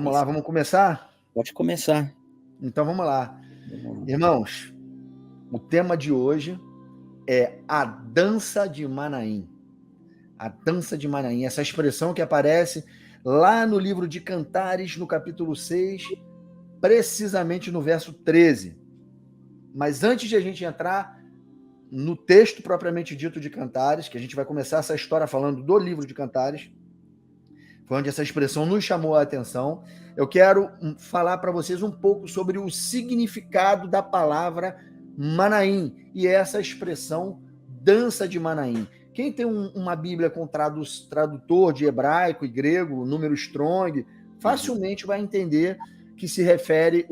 Vamos lá, vamos começar? Pode começar. Então vamos lá. Irmãos, o tema de hoje é a dança de Manaim. A dança de Manaim, essa expressão que aparece lá no livro de Cantares, no capítulo 6, precisamente no verso 13. Mas antes de a gente entrar no texto propriamente dito de Cantares, que a gente vai começar essa história falando do livro de Cantares, foi onde essa expressão nos chamou a atenção, eu quero falar para vocês um pouco sobre o significado da palavra Manaim e essa expressão dança de Manaim. Quem tem uma Bíblia com tradutor de hebraico e grego, número Strong, facilmente vai entender que se refere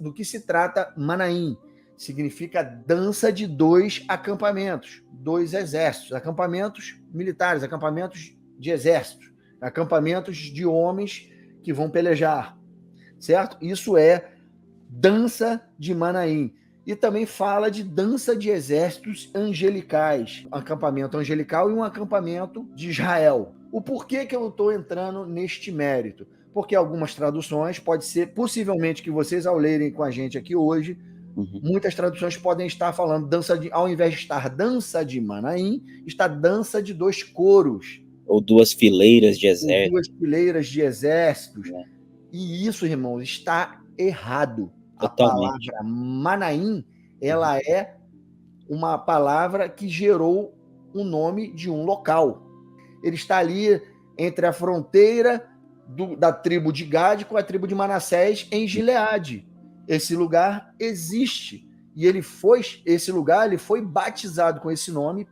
do que se trata Manaim. Significa dança de dois acampamentos, dois exércitos, acampamentos militares, acampamentos de exércitos, acampamentos de homens que vão pelejar, certo? Isso é dança de Manaim. E também fala de dança de exércitos angelicais, um acampamento angelical e um acampamento de Israel. O porquê que eu estou entrando neste mérito? Porque algumas traduções, pode ser, possivelmente que vocês ao lerem com a gente aqui hoje, muitas traduções podem estar falando ao invés de estar dança de Manaim, está dança de dois coros. Ou duas fileiras de exércitos. Duas fileiras de exércitos. E isso, irmãos, está errado. Totalmente. A palavra Manaim, ela é uma palavra que gerou o nome de um local. Ele está ali entre a fronteira da tribo de Gade com a tribo de Manassés em Gileade. Esse lugar existe. E esse lugar foi batizado com esse nome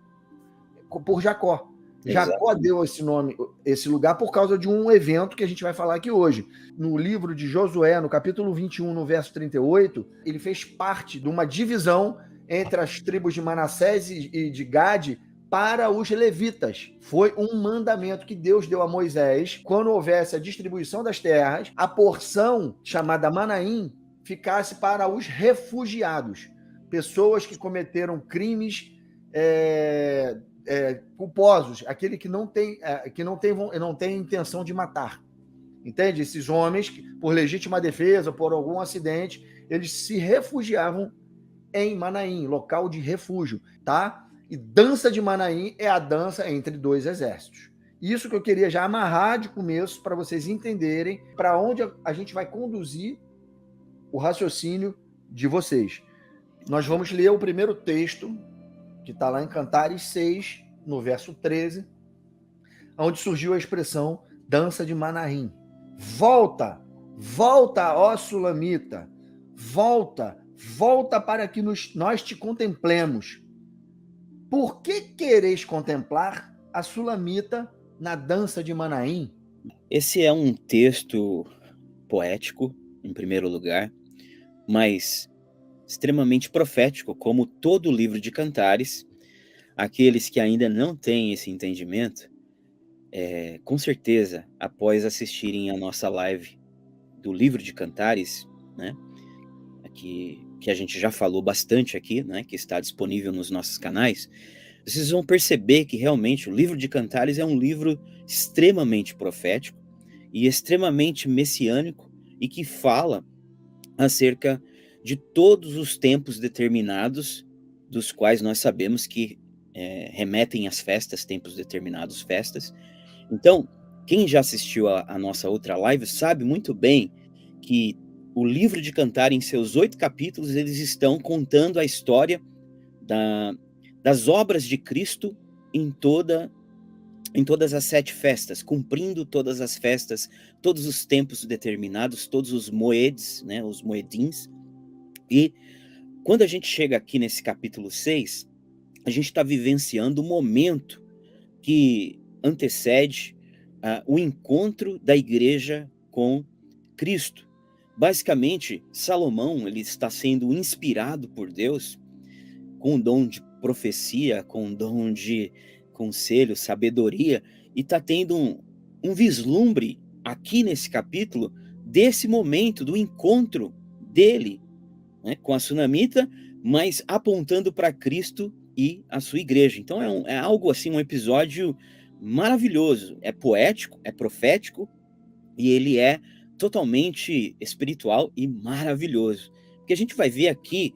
por Jacó. Jacó deu esse nome, esse lugar, por causa de um evento que a gente vai falar aqui hoje. No livro de Josué, no capítulo 21, no verso 38, ele fez parte de uma divisão entre as tribos de Manassés e de Gade para os levitas. Foi um mandamento que Deus deu a Moisés. Quando houvesse a distribuição das terras, a porção chamada Manaim ficasse para os refugiados. Pessoas que cometeram crimes culposos, aquele que não tem intenção de matar. Entende? Esses homens, por legítima defesa, por algum acidente, eles se refugiavam em Manaim, local de refúgio, tá? E dança de Manaim é a dança entre dois exércitos. Isso que eu queria já amarrar de começo para vocês entenderem para onde a gente vai conduzir o raciocínio de vocês. Nós vamos ler o primeiro texto, que está lá em Cantares 6, no verso 13, onde surgiu a expressão dança de Manaim. Volta, ó Sulamita, volta para que nós te contemplemos. Por que quereis contemplar a Sulamita na dança de Manaim? Esse é um texto poético, em primeiro lugar, mas extremamente profético, como todo o livro de Cantares. Aqueles que ainda não têm esse entendimento, com certeza, após assistirem a nossa live do livro de Cantares, né, que a gente já falou bastante aqui, né, que está disponível nos nossos canais, vocês vão perceber que realmente o livro de Cantares é um livro extremamente profético e extremamente messiânico e que fala acerca de todos os tempos determinados, dos quais nós sabemos que remetem às festas, tempos determinados, festas. Então, quem já assistiu a nossa outra live sabe muito bem que o livro de Cantares, em seus 8 capítulos, eles estão contando a história das obras de Cristo em todas as 7 festas, cumprindo todas as festas, todos os tempos determinados, todos os moedes, né, os moedins. E quando a gente chega aqui nesse capítulo 6, a gente está vivenciando o momento que antecede o encontro da igreja com Cristo. Basicamente, Salomão ele está sendo inspirado por Deus com o dom de profecia, com o dom de conselho, sabedoria, e está tendo um vislumbre aqui nesse capítulo desse momento do encontro dele, né, com a Sunamita, mas apontando para Cristo e a sua igreja. Então é algo assim, um episódio maravilhoso, é poético, é profético, e ele é totalmente espiritual e maravilhoso. Porque a gente vai ver aqui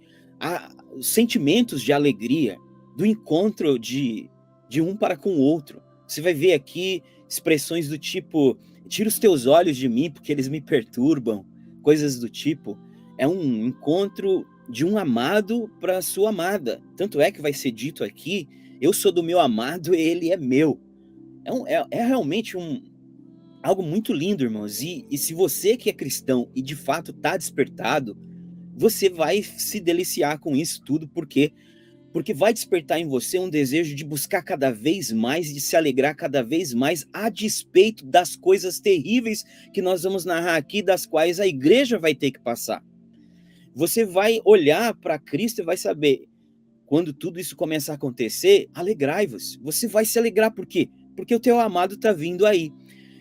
os sentimentos de alegria do encontro de um para com o outro. Você vai ver aqui expressões do tipo: tira os teus olhos de mim porque eles me perturbam, coisas do tipo. É um encontro de um amado para sua amada. Tanto é que vai ser dito aqui: eu sou do meu amado e ele é meu. É realmente algo muito lindo, irmãos. E se você que é cristão e de fato está despertado, você vai se deliciar com isso tudo, porque vai despertar em você um desejo de buscar cada vez mais, de se alegrar cada vez mais, a despeito das coisas terríveis que nós vamos narrar aqui, das quais a igreja vai ter que passar. Você vai olhar para Cristo e vai saber, quando tudo isso começar a acontecer, alegrai-vos. Você vai se alegrar, por quê? Porque o teu amado está vindo aí.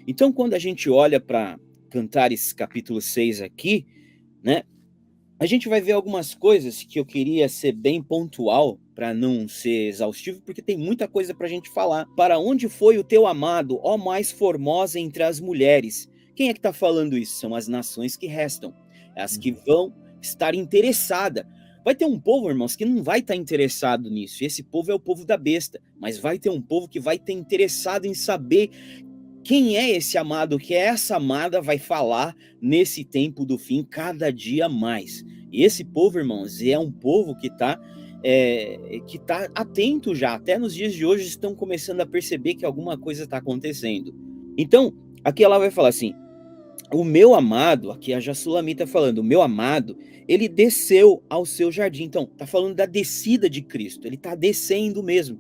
Então, quando a gente olha para Cantares capítulo 6 aqui, né, a gente vai ver algumas coisas que eu queria ser bem pontual, para não ser exaustivo, porque tem muita coisa para a gente falar. Para onde foi o teu amado, ó mais formosa entre as mulheres? Quem é que está falando isso? São as nações que restam, as que vão estar interessadas. Vai ter um povo, irmãos, que não vai estar interessado nisso. E esse povo é o povo da besta. Mas vai ter um povo que vai estar interessado em saber quem é esse amado, que essa amada vai falar nesse tempo do fim, cada dia mais. E esse povo, irmãos, é um povo que está atento já. Até nos dias de hoje estão começando a perceber que alguma coisa está acontecendo. Então, aqui ela vai falar assim: o meu amado, aqui a Sulamita falando, o meu amado, ele desceu ao seu jardim. Então, tá falando da descida de Cristo, ele tá descendo mesmo,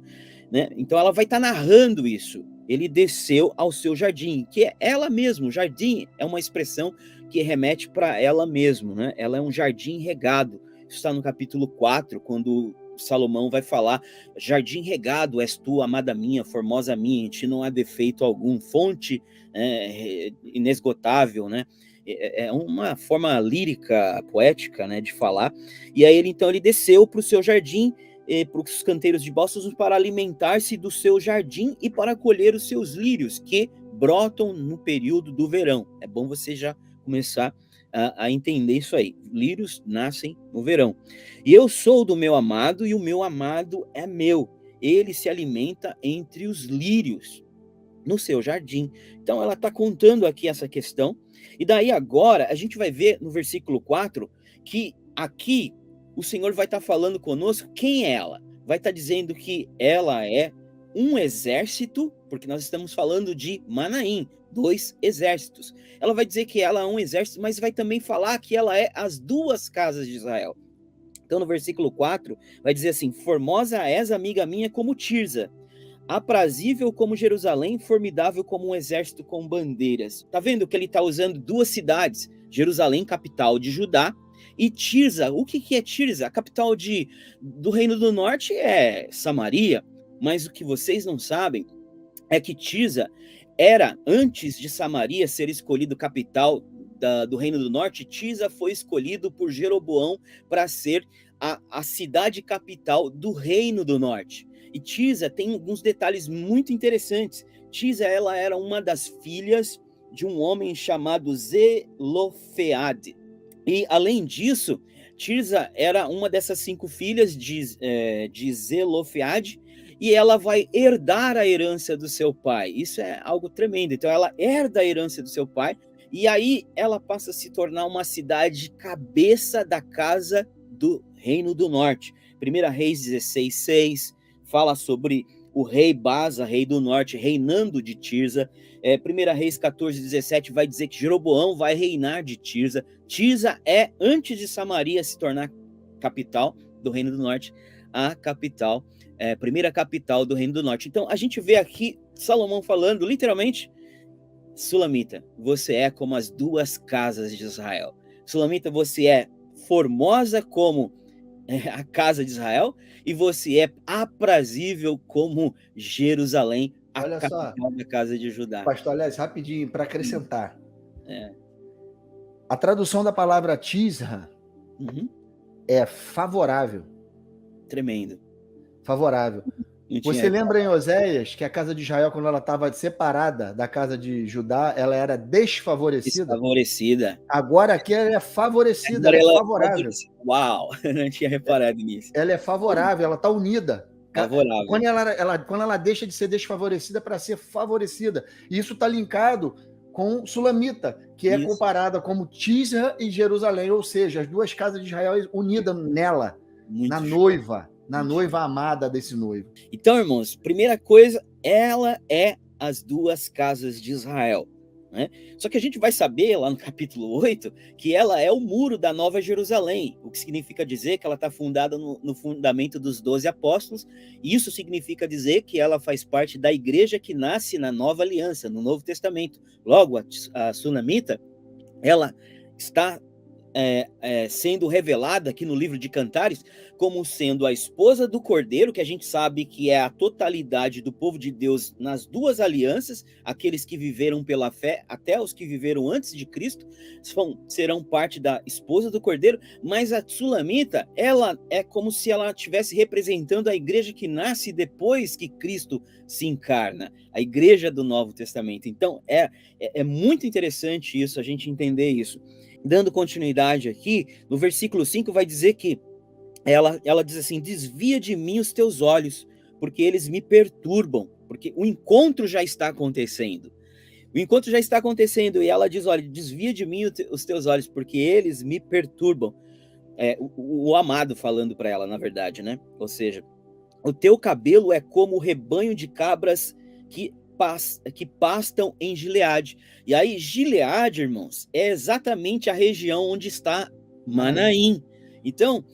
né? Então ela vai estar narrando isso. Ele desceu ao seu jardim, que é ela mesma. O jardim é uma expressão que remete para ela mesma, né? Ela é um jardim regado. Isso está no capítulo 4, quando Salomão vai falar: jardim regado és tu, amada minha, formosa minha, em ti não há defeito algum, fonte inesgotável, né? É uma forma lírica, poética, né, de falar. E aí ele desceu para o seu jardim, para os canteiros de bálsamos, para alimentar-se do seu jardim e para colher os seus lírios, que brotam no período do verão. É bom você já começar a entender isso aí. Lírios nascem no verão. E eu sou do meu amado, e o meu amado é meu. Ele se alimenta entre os lírios no seu jardim. Então ela está contando aqui essa questão. E daí agora a gente vai ver no versículo 4 que aqui o Senhor vai estar falando conosco quem é ela. Vai estar dizendo que ela é um exército, porque nós estamos falando de Manaim, 2 exércitos. Ela vai dizer que ela é um exército, mas vai também falar que ela é as 2 casas de Israel. Então no versículo 4 vai dizer assim: formosa és, amiga minha, como Tirza, aprazível como Jerusalém, formidável como um exército com bandeiras. Tá vendo que ele está usando 2 cidades, Jerusalém, capital de Judá, e Tirza. O que é Tirza? A capital do Reino do Norte é Samaria, mas o que vocês não sabem é que Tirza era, antes de Samaria ser escolhido capital do Reino do Norte, Tirza foi escolhido por Jeroboão para ser a cidade capital do Reino do Norte. E Tirza tem alguns detalhes muito interessantes. Tirza, ela era uma das filhas de um homem chamado Zelofeade. E, além disso, Tirza era uma dessas 5 filhas de Zelofeade, e ela vai herdar a herança do seu pai. Isso é algo tremendo. Então, ela herda a herança do seu pai, e aí ela passa a se tornar uma cidade cabeça da casa do Reino do Norte. 1 Reis 16:6 fala sobre o rei Baza, rei do norte, reinando de Tirza. 1 Reis 14:17 vai dizer que Jeroboão vai reinar de Tirza. Tirza é, antes de Samaria se tornar capital do Reino do Norte, a capital, primeira capital do Reino do Norte. Então a gente vê aqui Salomão falando literalmente: Sulamita, você é como as 2 casas de Israel. Sulamita, você é formosa como a casa de Israel, e você é aprazível como Jerusalém, a Olha só, capital da casa de Judá. pastor, aliás, rapidinho, para acrescentar. É. A tradução da palavra Tirza Uhum. é favorável. Tremendo. Favorável. Não Você tinha lembra em Oséias que a casa de Israel, quando ela estava separada da casa de Judá, ela era desfavorecida? desfavorecida. Agora aqui ela é favorecida, ela Agora é ela é favorável. favorecida. Uau! Não tinha reparado nisso. Ela é favorável, ela está unida. Favorável. Quando ela deixa de ser desfavorecida para ser favorecida. E isso está linkado com Sulamita, que é Isso. comparada como Tisra e Jerusalém, ou seja, as duas casas de Israel unidas nela, Muito na noiva amada desse noivo. Então, irmãos, primeira coisa, ela é as duas casas de Israel. Né? Só que a gente vai saber lá no capítulo 8 que ela é o muro da Nova Jerusalém, o que significa dizer que ela está fundada no fundamento dos 12 apóstolos. E isso significa dizer que ela faz parte da igreja que nasce na Nova Aliança, no Novo Testamento. Logo, a Sunamita, ela está sendo revelada aqui no livro de Cantares como sendo a esposa do Cordeiro, que a gente sabe que é a totalidade do povo de Deus nas duas alianças, aqueles que viveram pela fé até os que viveram antes de Cristo serão parte da esposa do Cordeiro, mas a Sulamita, ela é como se ela estivesse representando a igreja que nasce depois que Cristo se encarna, a igreja do Novo Testamento. Então é muito interessante isso, a gente entender isso. Dando continuidade aqui, no versículo 5 vai dizer que ela diz assim: desvia de mim os teus olhos, porque eles me perturbam, porque o encontro já está acontecendo. O encontro já está acontecendo e ela diz: olha, desvia de mim os teus olhos, porque eles me perturbam. O amado falando para ela, na verdade, né? Ou seja, o teu cabelo é como o rebanho de cabras que pastam em Gileade. E aí, Gileade, irmãos, é exatamente a região onde está Manaim. Então,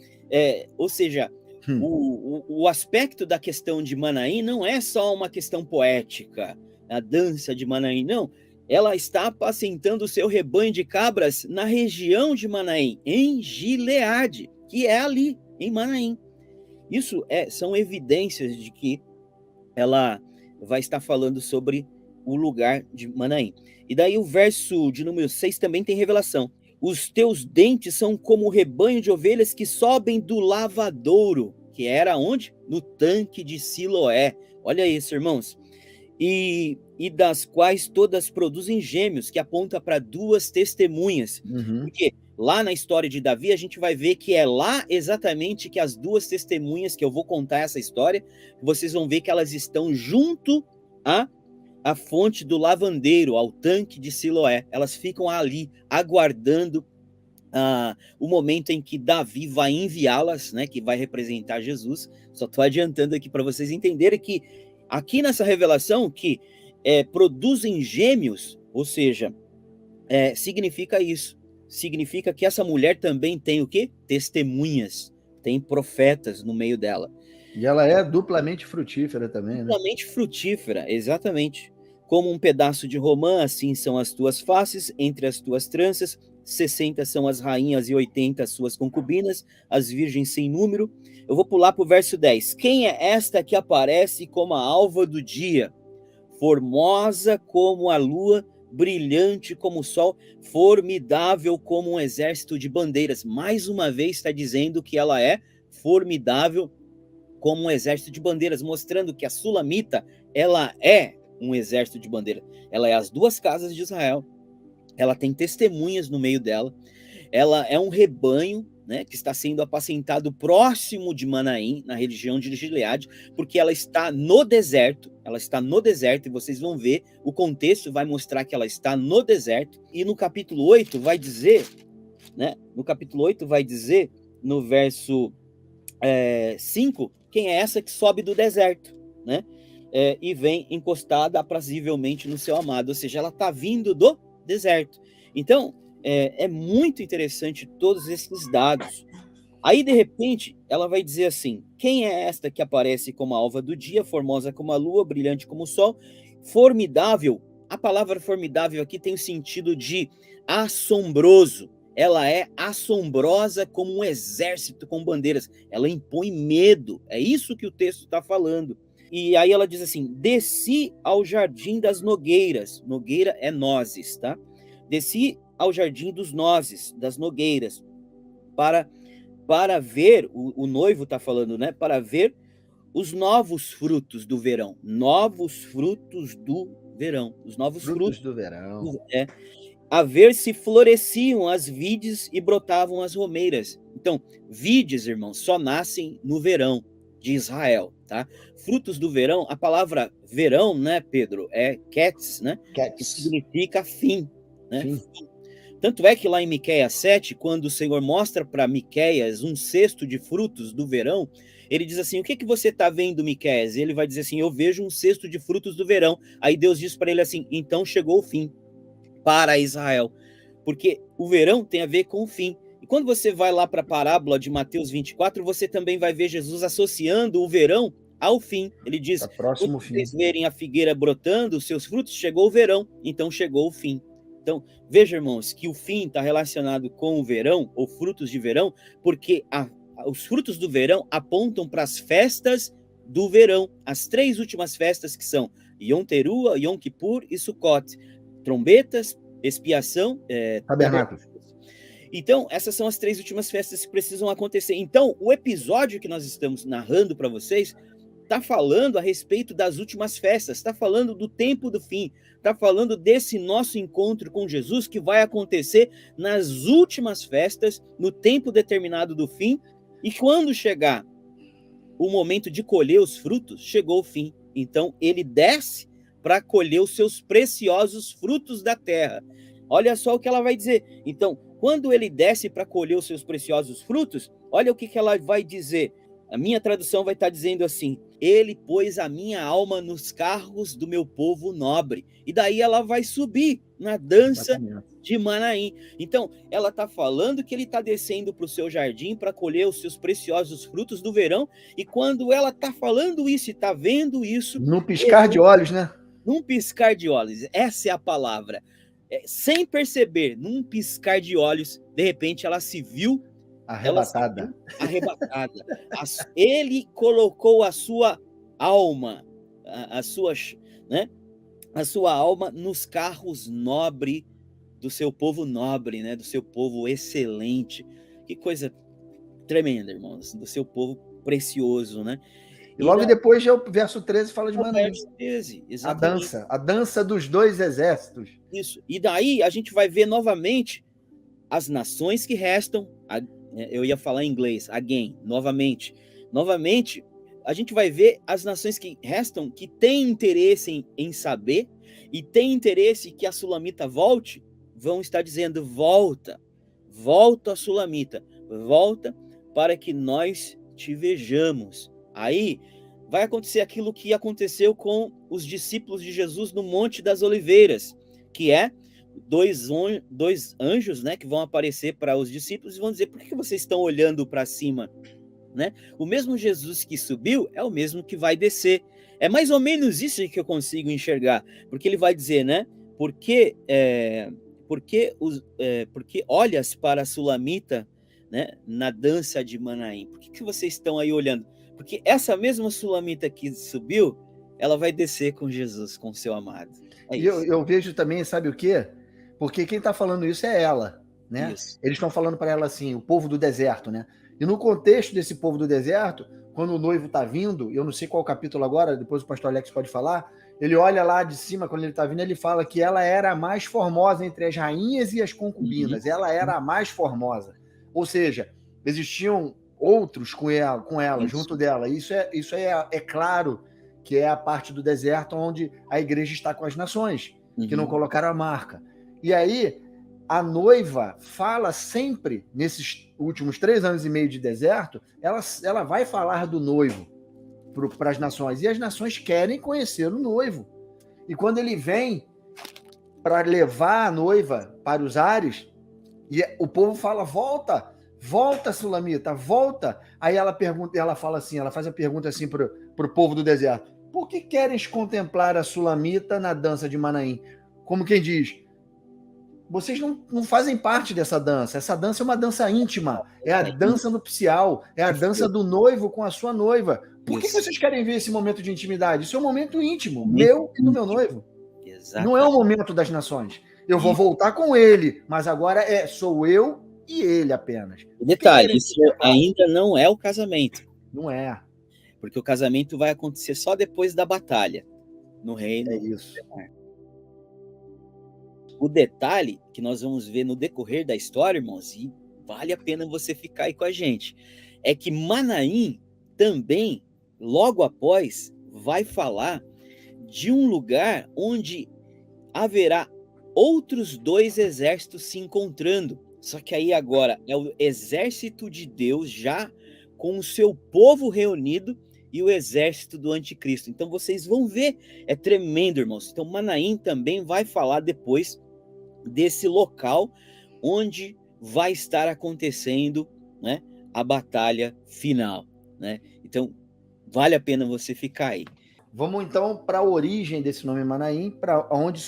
ou seja, o aspecto da questão de Manaim não é só uma questão poética, a dança de Manaim, não. Ela está apacentando o seu rebanho de cabras na região de Manaim, em Gileade, que é ali, em Manaim. Isso são evidências de que ela vai estar falando sobre o lugar de Manaim. E daí o verso de número 6 também tem revelação. Os teus dentes são como o rebanho de ovelhas que sobem do lavadouro, que era onde? No tanque de Siloé. Olha isso, irmãos. E das quais todas produzem gêmeos, que aponta para duas testemunhas. Porque lá na história de Davi, a gente vai ver que é lá exatamente que as duas testemunhas, que eu vou contar essa história, vocês vão ver que elas estão junto à fonte do lavandeiro, ao tanque de Siloé. Elas ficam ali, aguardando o momento em que Davi vai enviá-las, né, que vai representar Jesus. Só estou adiantando aqui para vocês entenderem que aqui nessa revelação que produzem gêmeos, ou seja, significa isso. Significa que essa mulher também tem o quê? Testemunhas, tem profetas no meio dela. E ela é duplamente frutífera também, né? Duplamente frutífera, exatamente. Como um pedaço de romã, assim são as tuas faces, entre as tuas tranças, 60 são as rainhas e 80 as suas concubinas, as virgens sem número. Eu vou pular para o verso 10. Quem é esta que aparece como a alva do dia, formosa como a lua, brilhante como o sol, formidável como um exército de bandeiras? Mais uma vez está dizendo que ela é formidável como um exército de bandeiras, mostrando que a Sulamita, ela é um exército de bandeiras. Ela é as duas casas de Israel, ela tem testemunhas no meio dela, ela é um rebanho, né, que está sendo apacentado próximo de Manaim, na região de Gileade, porque ela está no deserto, e vocês vão ver, o contexto vai mostrar que ela está no deserto, e no capítulo 8 vai dizer, né, no verso 5, quem é essa que sobe do deserto, né, e vem encostada aprazivelmente no seu amado, ou seja, ela está vindo do deserto. Então, é muito interessante todos esses dados. Aí, de repente, ela vai dizer assim: quem é esta que aparece como a alva do dia, formosa como a lua, brilhante como o sol, formidável? A palavra formidável aqui tem o sentido de assombroso. Ela é assombrosa como um exército com bandeiras. Ela impõe medo. É isso que o texto está falando. E aí ela diz assim: desci ao jardim das nogueiras. Nogueira é nozes, tá? Desci ao jardim dos nozes, das nogueiras, para ver, o noivo está falando, né? Para ver os novos frutos do verão. Novos frutos do verão. Os novos frutos do verão. A ver se floresciam as vides e brotavam as romeiras. Então, vides, irmãos, só nascem no verão de Israel, tá? Frutos do verão, a palavra verão, né, Pedro, é ketz, né? Que significa fim, né? Fim. Tanto é que lá em Miqueias 7, quando o Senhor mostra para Miqueias um cesto de frutos do verão, ele diz assim: o que você está vendo, Miqueias? Ele vai dizer assim: eu vejo um cesto de frutos do verão. Aí Deus diz para ele assim: então chegou o fim para Israel, porque o verão tem a ver com o fim. E quando você vai lá para a parábola de Mateus 24, você também vai ver Jesus associando o verão ao fim. Ele diz: próximo quando fim. vocês verem a figueira brotando, os seus frutos, chegou o verão, então chegou o fim. Então, veja, irmãos, que o fim está relacionado com o verão, ou frutos de verão, porque os frutos do verão apontam para as festas do verão, as 3 últimas festas que são Yom Teruah, Yom Kippur e Sukkot. Trombetas, expiação, tabernáculos. Então, essas são as 3 últimas festas que precisam acontecer. Então, o episódio que nós estamos narrando para vocês está falando a respeito das últimas festas, está falando do tempo do fim, está falando desse nosso encontro com Jesus que vai acontecer nas últimas festas, no tempo determinado do fim, e quando chegar o momento de colher os frutos, chegou o fim. Então, ele desce para colher os seus preciosos frutos da terra. Olha só o que ela vai dizer. Então, quando ele desce para colher os seus preciosos frutos, olha o que ela vai dizer. A minha tradução vai estar dizendo assim: ele pôs a minha alma nos carros do meu povo nobre. E daí ela vai subir na dança de Manaim. Então, ela está falando que ele está descendo para o seu jardim para colher os seus preciosos frutos do verão. E quando ela está falando isso e está vendo isso... Num piscar de olhos, né? Num piscar de olhos, essa é a palavra. Sem perceber, num piscar de olhos, de repente ela se viu arrebatada. Ele colocou a sua alma, a sua alma nos carros nobres do seu povo nobre, né? Do seu povo excelente. Que coisa tremenda, irmãos, do seu povo precioso, né? E logo depois, o verso 13 fala de Manaim. Verso 13, exatamente. A dança dos 2 exércitos. Isso. E daí a gente vai ver novamente as nações que restam. Eu ia falar em inglês, again, novamente. Novamente, a gente vai ver as nações que restam, que têm interesse em saber e têm interesse que a Sulamita volte, vão estar dizendo: volta, volta, Sulamita, volta para que nós te vejamos. Aí vai acontecer aquilo que aconteceu com os discípulos de Jesus no Monte das Oliveiras, que é 2 anjos, né, que vão aparecer para os discípulos e vão dizer: por que vocês estão olhando para cima? Né? O mesmo Jesus que subiu é o mesmo que vai descer. É mais ou menos isso que eu consigo enxergar, porque ele vai dizer, né? Porque olhas para a Sulamita, né, na dança de Manaim? Por que vocês estão aí olhando? Porque essa mesma Sulamita que subiu, ela vai descer com Jesus, com o seu amado. E eu vejo também, sabe o quê? Porque quem está falando isso é ela, né? Isso. Eles estão falando para ela assim, o povo do deserto, né? E no contexto desse povo do deserto, quando o noivo está vindo, eu não sei qual capítulo agora, depois o pastor Alex pode falar, ele olha lá de cima, quando ele está vindo, ele fala que ela era a mais formosa entre as rainhas e as concubinas. Ela era a mais formosa. Ou seja, existiam outros com ela junto dela. Isso é claro que é a parte do deserto onde a igreja está com as nações, que não colocaram a marca. E aí, a noiva fala sempre, nesses últimos 3 anos e meio de deserto, ela vai falar do noivo para as nações. E as nações querem conhecer o noivo. E quando ele vem para levar a noiva para os ares, e o povo fala: volta, volta, Sulamita, volta. Aí ela pergunta, ela fala assim, ela faz a pergunta assim para o povo do deserto: por que queres contemplar a Sulamita na dança de Manaim? Como quem diz: vocês não fazem parte dessa dança. Essa dança é uma dança íntima. É a dança nupcial. É a dança do noivo com a sua noiva. Por que vocês querem ver esse momento de intimidade? Isso é um momento íntimo, meu e do meu noivo. Exatamente. Não é o momento das nações. Eu vou voltar com ele, mas agora sou eu e ele apenas. Detalhe, isso ainda não é o casamento. Não é. porque o casamento vai acontecer só depois da batalha no reino. É isso. O detalhe que nós vamos ver no decorrer da história, irmãos, e vale a pena você ficar aí com a gente, é que Manaim também, logo após, vai falar de um lugar onde haverá outros 2 exércitos se encontrando. Só que aí agora é o exército de Deus já com o seu povo reunido e o exército do anticristo. Então vocês vão ver, é tremendo, irmãos. Então Manaim também vai falar depois desse local onde vai estar acontecendo, né, a batalha final, né? Então vale a pena você ficar aí. Vamos então para a origem desse nome Manaim, para onde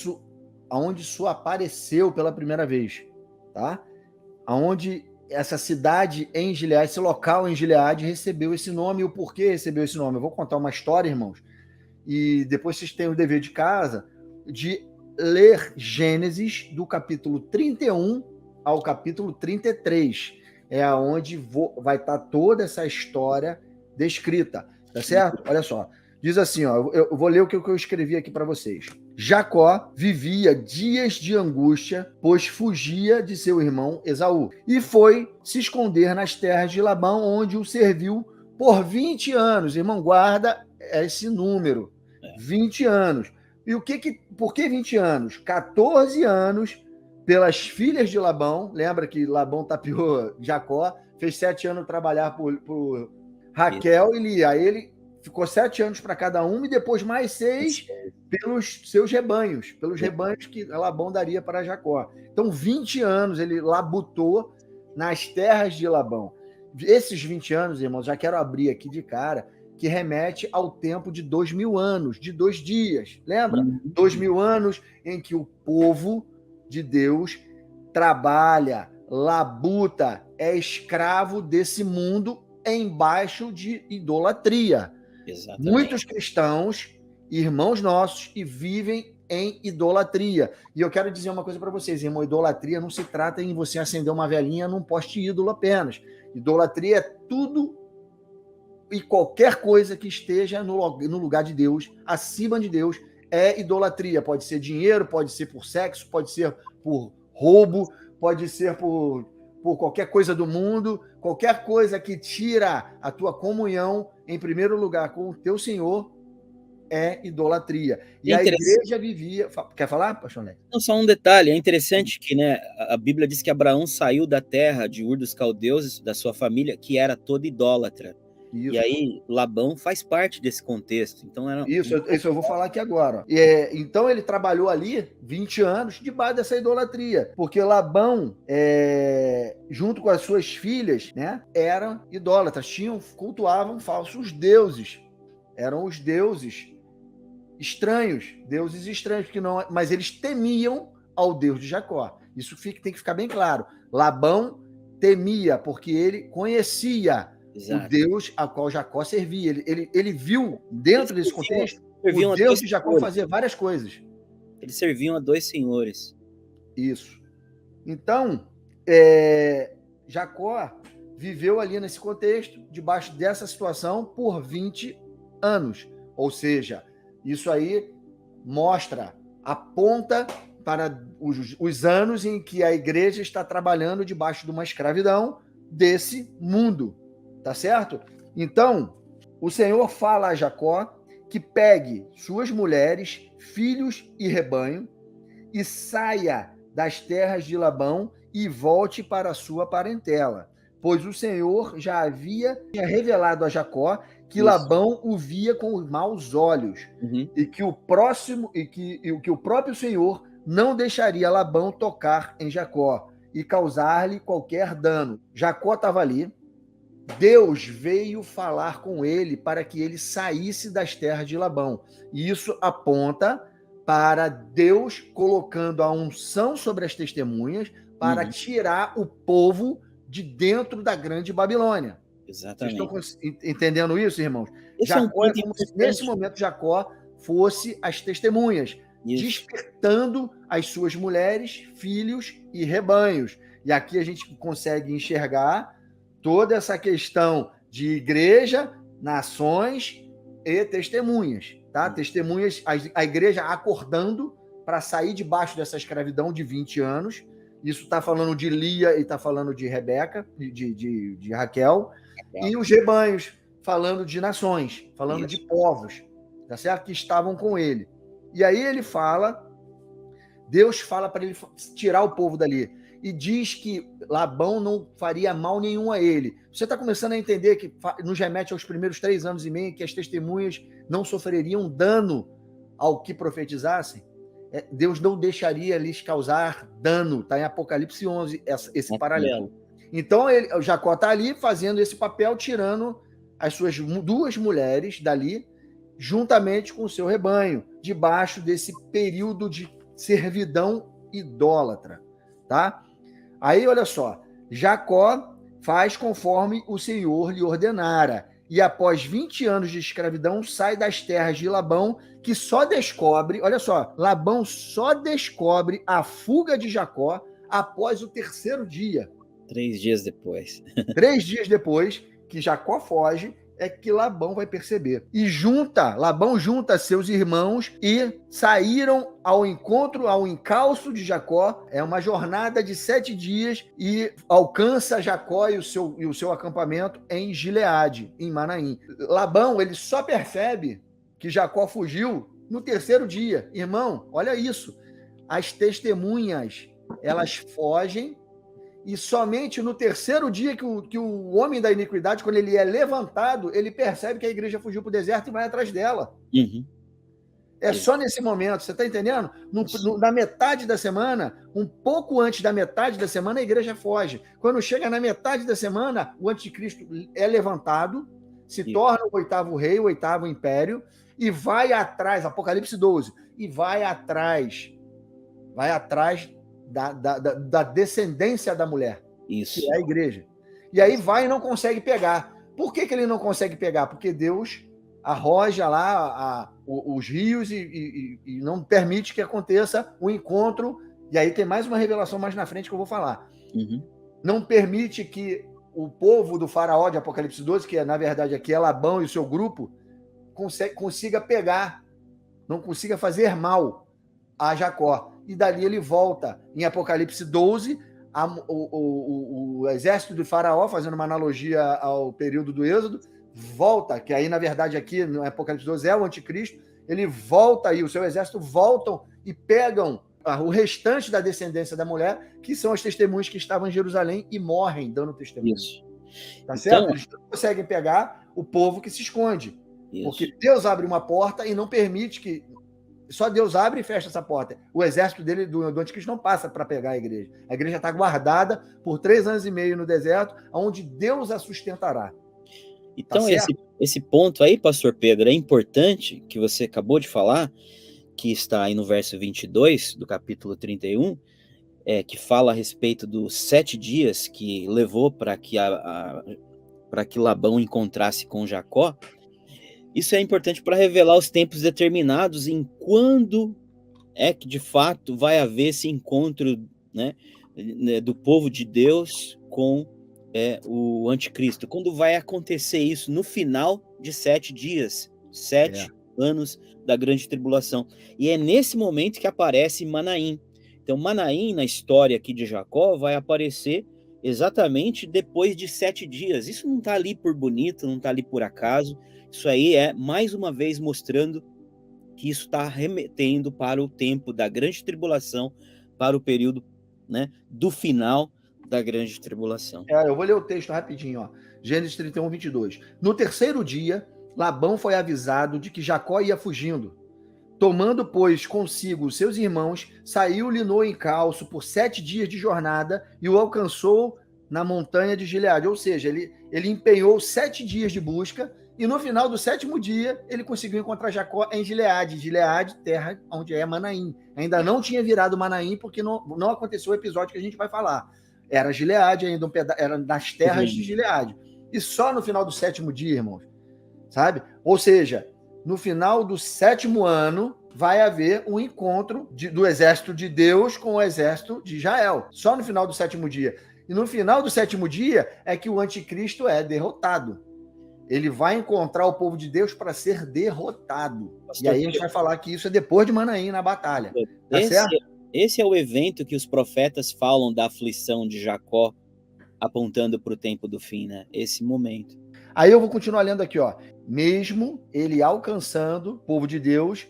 isso apareceu pela primeira vez, tá? Aonde essa cidade em Gileade, esse local em Gileade recebeu esse nome e o porquê recebeu esse nome. Eu vou contar uma história, irmãos, e depois vocês têm o dever de casa de ler Gênesis do capítulo 31 ao capítulo 33. É aonde vai estar toda essa história descrita, tá certo? Olha só. Diz assim, ó, eu vou ler o que eu escrevi aqui para vocês. Jacó vivia dias de angústia, pois fugia de seu irmão Esaú, e foi se esconder nas terras de Labão, onde o serviu por 20 anos. Irmão, guarda esse número, 20 anos. E por que 20 anos? 14 anos pelas filhas de Labão. Lembra que Labão tapeou Jacó, fez 7 anos trabalhar por Raquel e Lia. Aí ele ficou 7 anos para cada uma e depois mais 6 pelos seus rebanhos, pelos rebanhos que Labão daria para Jacó. Então, 20 anos ele labutou nas terras de Labão. Esses 20 anos, irmãos, já quero abrir aqui de cara, que remete ao tempo de 2000 anos, de 2 dias. Lembra? 2000 anos em que o povo de Deus trabalha, labuta, é escravo desse mundo embaixo de idolatria. Exatamente. Muitos cristãos, irmãos nossos, e vivem em idolatria. E eu quero dizer uma coisa para vocês, irmão, idolatria não se trata em você acender uma velhinha num poste ídolo apenas. Idolatria é tudo e qualquer coisa que esteja no lugar de Deus, acima de Deus, é idolatria. Pode ser dinheiro, pode ser por sexo, pode ser por roubo, pode ser por qualquer coisa do mundo, qualquer coisa que tira a tua comunhão, em primeiro lugar, com o teu Senhor, é idolatria. E a igreja vivia... Quer falar, pastor Neto? Não, só um detalhe, é interessante que, né, a Bíblia diz que Abraão saiu da terra de Ur dos Caldeus, da sua família, que era toda idólatra. Isso. E aí, Labão faz parte desse contexto. Então Isso eu vou falar aqui agora. Então ele trabalhou ali 20 anos debaixo dessa idolatria, porque Labão, junto com as suas filhas, né, eram idólatras, cultuavam falsos deuses. Eram os deuses estranhos, mas eles temiam ao Deus de Jacó. Isso tem que ficar bem claro. Labão temia, porque ele conhecia o Deus a qual Jacó servia. Ele viu, dentro desse contexto, o Deus de Jacó fazer várias coisas. Eles serviam a 2 senhores. Isso. Então, Jacó viveu ali nesse contexto, debaixo dessa situação, por 20 anos. Ou seja, isso aí aponta para os anos em que a igreja está trabalhando debaixo de uma escravidão desse mundo. Tá certo? Então, o Senhor fala a Jacó que pegue suas mulheres, filhos e rebanho e saia das terras de Labão e volte para a sua parentela, pois o Senhor já havia revelado a Jacó que Labão o via com maus olhos, e que o próprio Senhor não deixaria Labão tocar em Jacó e causar-lhe qualquer dano. Jacó estava ali. Deus veio falar com ele para que ele saísse das terras de Labão. E isso aponta para Deus colocando a unção sobre as testemunhas para tirar o povo de dentro da grande Babilônia. Exatamente. Vocês estão entendendo isso, irmãos? Jacó é como se nesse momento Jacó fosse as testemunhas, despertando as suas mulheres, filhos e rebanhos. E aqui a gente consegue enxergar toda essa questão de igreja nações e testemunhas, tá? Testemunhas, a igreja acordando para sair debaixo dessa escravidão de 20 anos. Isso está falando de Lia e está falando de Rebeca, de Raquel, e os rebanhos, falando de nações, falando de povos, tá certo? Que estavam com ele. E aí ele fala, Deus fala para ele tirar o povo dali, e diz que Labão não faria mal nenhum a ele. Você está começando a entender que nos remete aos primeiros 3 anos e meio, que as testemunhas não sofreriam dano ao que profetizassem? Deus não deixaria lhes causar dano. Está em Apocalipse 11, esse paralelo. Então, Jacó está ali fazendo esse papel, tirando as suas 2 mulheres dali, juntamente com o seu rebanho, debaixo desse período de servidão idólatra. Tá? Aí, olha só, Jacó faz conforme o Senhor lhe ordenara, e após 20 anos de escravidão, sai das terras de Labão, que só descobre, olha só, Labão só descobre a fuga de Jacó após o 3º dia. 3 dias depois. 3 dias depois que Jacó foge, é que Labão vai perceber. E Labão junta seus irmãos e saíram ao encontro, ao encalço de Jacó. É uma jornada de 7 dias e alcança Jacó e o seu acampamento em Gileade, em Manaim. Labão, ele só percebe que Jacó fugiu no 3º dia. Irmão, olha isso. As testemunhas, elas fogem, e somente no 3º dia que o homem da iniquidade, quando ele é levantado, ele percebe que a igreja fugiu para o deserto e vai atrás dela. Uhum. Só nesse momento, você está entendendo? Na metade da semana, um pouco antes da metade da semana, a igreja foge. Quando chega na metade da semana, o anticristo é levantado, se torna o 8º rei, o 8º império, e vai atrás, Apocalipse 12, e vai atrás da descendência da mulher, isso, que é a igreja. E aí vai e não consegue pegar. Por que ele não consegue pegar? Porque Deus arroja lá os rios e não permite que aconteça o encontro. E aí tem mais uma revelação mais na frente que eu vou falar. Uhum. Não permite que o povo do faraó de Apocalipse 12, que na verdade aqui é Labão e o seu grupo, consiga pegar, não consiga fazer mal a Jacó. E dali ele volta. Em Apocalipse 12, o exército do faraó, fazendo uma analogia ao período do Êxodo, volta, que aí, na verdade, aqui no Apocalipse 12 é o anticristo, ele volta e o seu exército voltam e pegam o restante da descendência da mulher, que são as testemunhas que estavam em Jerusalém e morrem dando testemunho. Isso. Tá certo? Eles não conseguem pegar o povo que se esconde. Isso. Porque Deus abre uma porta e não permite que... Só Deus abre e fecha essa porta. O exército dele, do anticristo, não passa para pegar a igreja. A igreja está guardada por 3 anos e meio no deserto, onde Deus a sustentará. Então, tá esse ponto aí, pastor Pedro, é importante, que você acabou de falar, que está aí no verso 22 do capítulo 31, que fala a respeito dos 7 dias que levou para que Labão encontrasse com Jacó. Isso é importante para revelar os tempos determinados em quando é que de fato vai haver esse encontro, né, do povo de Deus com o anticristo. Quando vai acontecer isso? No final de 7 dias, 7 anos da grande tribulação. E é nesse momento que aparece Manaim. Então Manaim, na história aqui de Jacó, vai aparecer exatamente depois de 7 dias. Isso não está ali por bonito, não está ali por acaso. Isso aí é, mais uma vez, mostrando que isso está remetendo para o tempo da grande tribulação, para o período, né, do final da grande tribulação. Eu vou ler o texto rapidinho. Ó. Gênesis 31, 22. No 3º dia, Labão foi avisado de que Jacó ia fugindo. Tomando, pois, consigo os seus irmãos, saiu-lhe no encalço por 7 dias de jornada e o alcançou na montanha de Gileade. Ou seja, ele empenhou 7 dias de busca. E no final do 7º dia, ele conseguiu encontrar Jacó em Gileade. Gileade, terra onde é Manaim. Ainda não tinha virado Manaim, porque não aconteceu o episódio que a gente vai falar. Era Gileade ainda, era nas terras de Gileade. E só no final do 7º dia, irmãos, sabe? Ou seja, no final do 7º ano, vai haver um encontro do exército de Deus com o exército de Israel. Só no final do 7º dia. E no final do 7º dia é que o anticristo é derrotado. ele vai encontrar o povo de Deus para ser derrotado. Pastor, e aí a gente vai falar que isso é depois de Manaim, na batalha. Tá certo? Esse é o evento que os profetas falam da aflição de Jacó, apontando para o tempo do fim, né? Esse momento. Aí eu vou continuar lendo aqui, ó. Mesmo ele alcançando o povo de Deus,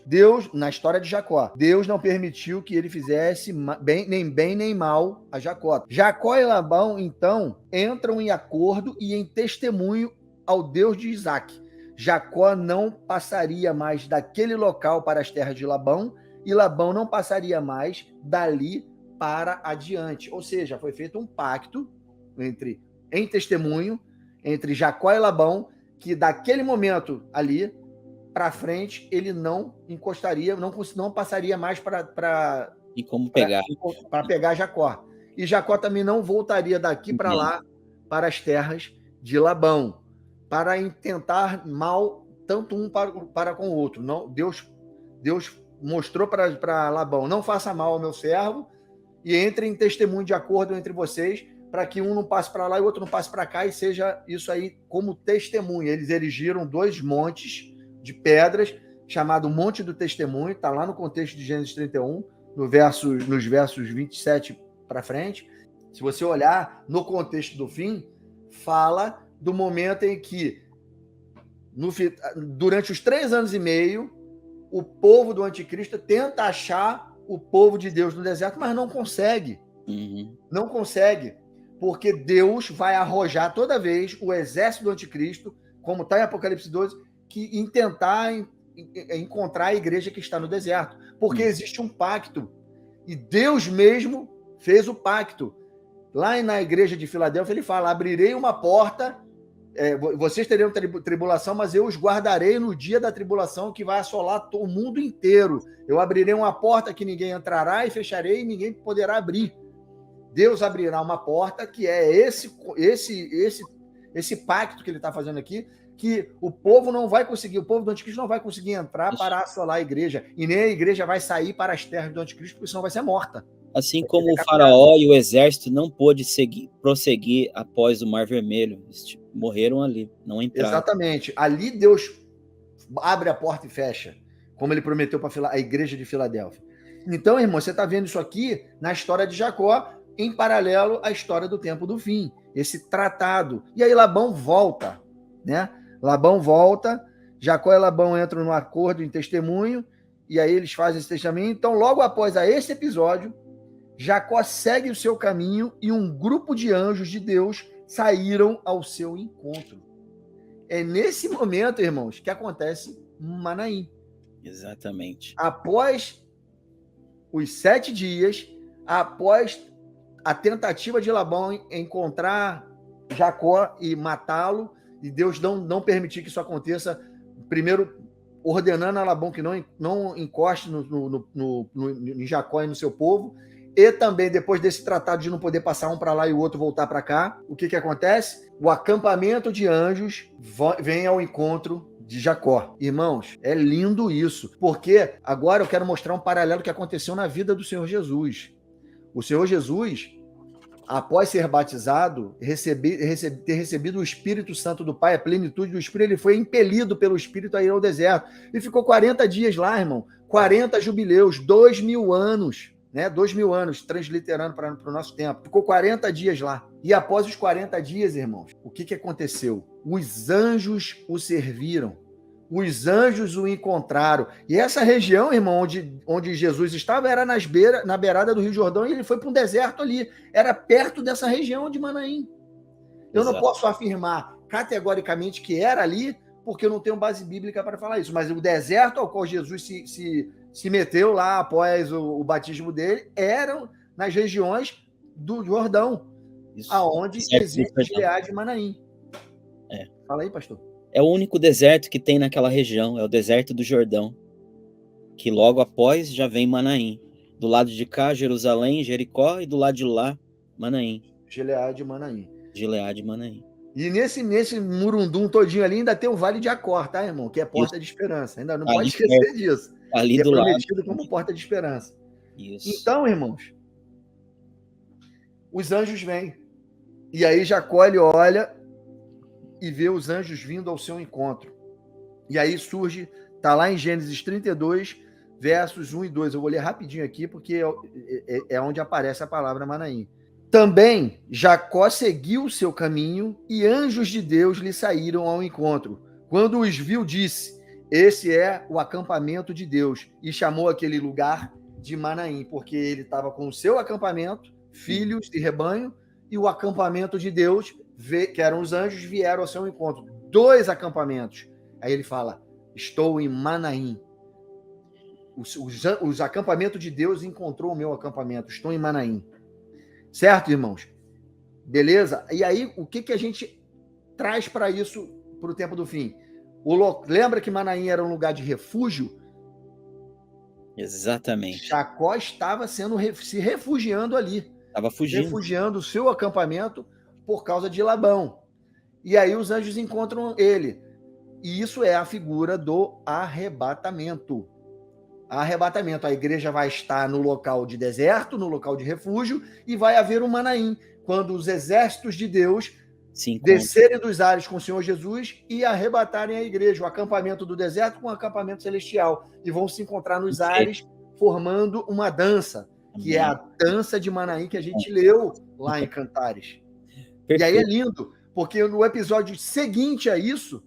na história de Jacó, Deus não permitiu que ele fizesse bem nem mal a Jacó. Jacó e Labão, então, entram em acordo e em testemunho ao Deus de Isaac. Jacó não passaria mais daquele local para as terras de Labão, e Labão não passaria mais dali para adiante. Ou seja, foi feito um pacto em testemunho entre Jacó e Labão, que daquele momento ali para frente ele não encostaria, não passaria mais para pegar Jacó. E Jacó também não voltaria daqui para lá para as terras de Labão, para intentar mal tanto um para com o outro. Não, Deus mostrou para Labão: não faça mal ao meu servo, e entre em testemunho de acordo entre vocês, para que um não passe para lá e o outro não passe para cá, e seja isso aí como testemunho. Eles erigiram 2 montes de pedras, chamado Monte do Testemunho, está lá no contexto de Gênesis 31, nos versos 27 para frente. Se você olhar no contexto do fim, fala do momento em que, durante os 3 anos e meio, o povo do anticristo tenta achar o povo de Deus no deserto, mas não consegue. Não consegue. Porque Deus vai arrojar toda vez o exército do anticristo, como está em Apocalipse 12, em tentar encontrar a igreja que está no deserto. Porque existe um pacto. E Deus mesmo fez o pacto. Lá na igreja de Filadélfia, ele fala: abrirei uma porta, vocês terão tribulação, mas eu os guardarei no dia da tribulação que vai assolar o mundo inteiro. Eu abrirei uma porta que ninguém entrará e fecharei e ninguém poderá abrir. Deus abrirá uma porta, que é esse pacto que ele está fazendo aqui, que o povo não vai conseguir, o povo do anticristo não vai conseguir entrar para assolar a igreja, e nem a igreja vai sair para as terras do anticristo, porque senão vai ser morta. Assim como o faraó e o exército não pôde prosseguir após o Mar Vermelho, eles morreram ali, não entraram. Exatamente. Ali Deus abre a porta e fecha, como ele prometeu para a igreja de Filadélfia. Então, irmão, você está vendo isso aqui na história de Jacó, em paralelo à história do tempo do fim, esse tratado. E aí Labão volta, né? Labão volta, Jacó e Labão entram no acordo em testemunho, e aí eles fazem esse testemunho. Então, logo após esse episódio, Jacó segue o seu caminho e um grupo de anjos de Deus saíram ao seu encontro. É nesse momento, irmãos, que acontece Manaim. Exatamente. Após os 7 dias, após a tentativa de Labão encontrar Jacó e matá-lo, e Deus não permitir que isso aconteça, primeiro ordenando a Labão que não encoste em Jacó e no seu povo, e também depois desse tratado de não poder passar um para lá e o outro voltar para cá, o que acontece? O acampamento de anjos vem ao encontro de Jacó. Irmãos, é lindo isso, porque agora eu quero mostrar um paralelo que aconteceu na vida do Senhor Jesus. O Senhor Jesus, após ser batizado, ter recebido o Espírito Santo do Pai, a plenitude do Espírito, ele foi impelido pelo Espírito a ir ao deserto. E ficou 40 dias lá, irmão. 40 jubileus, 2.000 anos, né? 2.000 anos, transliterando para o nosso tempo. Ficou 40 dias lá. E após os 40 dias, irmãos, o que aconteceu? Os anjos o serviram. Os anjos o encontraram. E essa região, irmão, onde Jesus estava, era na beirada do Rio Jordão, e ele foi para um deserto ali. Era perto dessa região de Manaim. Eu não posso afirmar categoricamente que era ali, porque eu não tenho base bíblica para falar isso. Mas o deserto ao qual Jesus se meteu lá após o batismo dele, eram nas regiões do Jordão, aonde existe Gileade e Manaim. Fala aí, pastor. É o único deserto que tem naquela região, é o deserto do Jordão, que logo após já vem Manaim. Do lado de cá, Jerusalém, Jericó, e do lado de lá, Manaim. Gileade e Manaim. Gileade e Manaim. E nesse murundum todinho ali ainda tem o Vale de Acor, tá, irmão? Que é Porta de Esperança. Ainda não pode esquecer disso. Ali do lado. É prometido como Porta de Esperança. Isso. Então, irmãos, os anjos vêm. E aí Jacó, ele olha e vê os anjos vindo ao seu encontro. E aí surge, está lá em Gênesis 32, versos 1 e 2. Eu vou ler rapidinho aqui, porque é onde aparece a palavra Manaim. Também Jacó seguiu o seu caminho e anjos de Deus lhe saíram ao encontro. Quando os viu, disse: esse é o acampamento de Deus. E chamou aquele lugar de Manaim, porque ele estava com o seu acampamento, filhos e rebanho, e o acampamento de Deus, que eram os anjos, vieram ao seu encontro. 2 acampamentos. Aí ele fala: estou em Manaim. Os acampamentos de Deus encontrou o meu acampamento. Estou em Manaim. Certo, irmãos? Beleza? E aí, o que a gente traz para isso, para o tempo do fim? Lembra que Manaim era um lugar de refúgio? Exatamente. Jacó estava se refugiando ali. Estava fugindo. Refugiando o seu acampamento por causa de Labão. E aí os anjos encontram ele. E isso é a figura do arrebatamento. Arrebatamento. A igreja vai estar no local de deserto, no local de refúgio, e vai haver um Manaim, quando os exércitos de Deus descerem dos ares com o Senhor Jesus e arrebatarem a igreja, o acampamento do deserto com o acampamento celestial, e vão se encontrar nos ares, formando uma dança, que é a dança de Manaim que a gente leu lá em Cantares. Perfeito. E aí é lindo, porque no episódio seguinte a isso,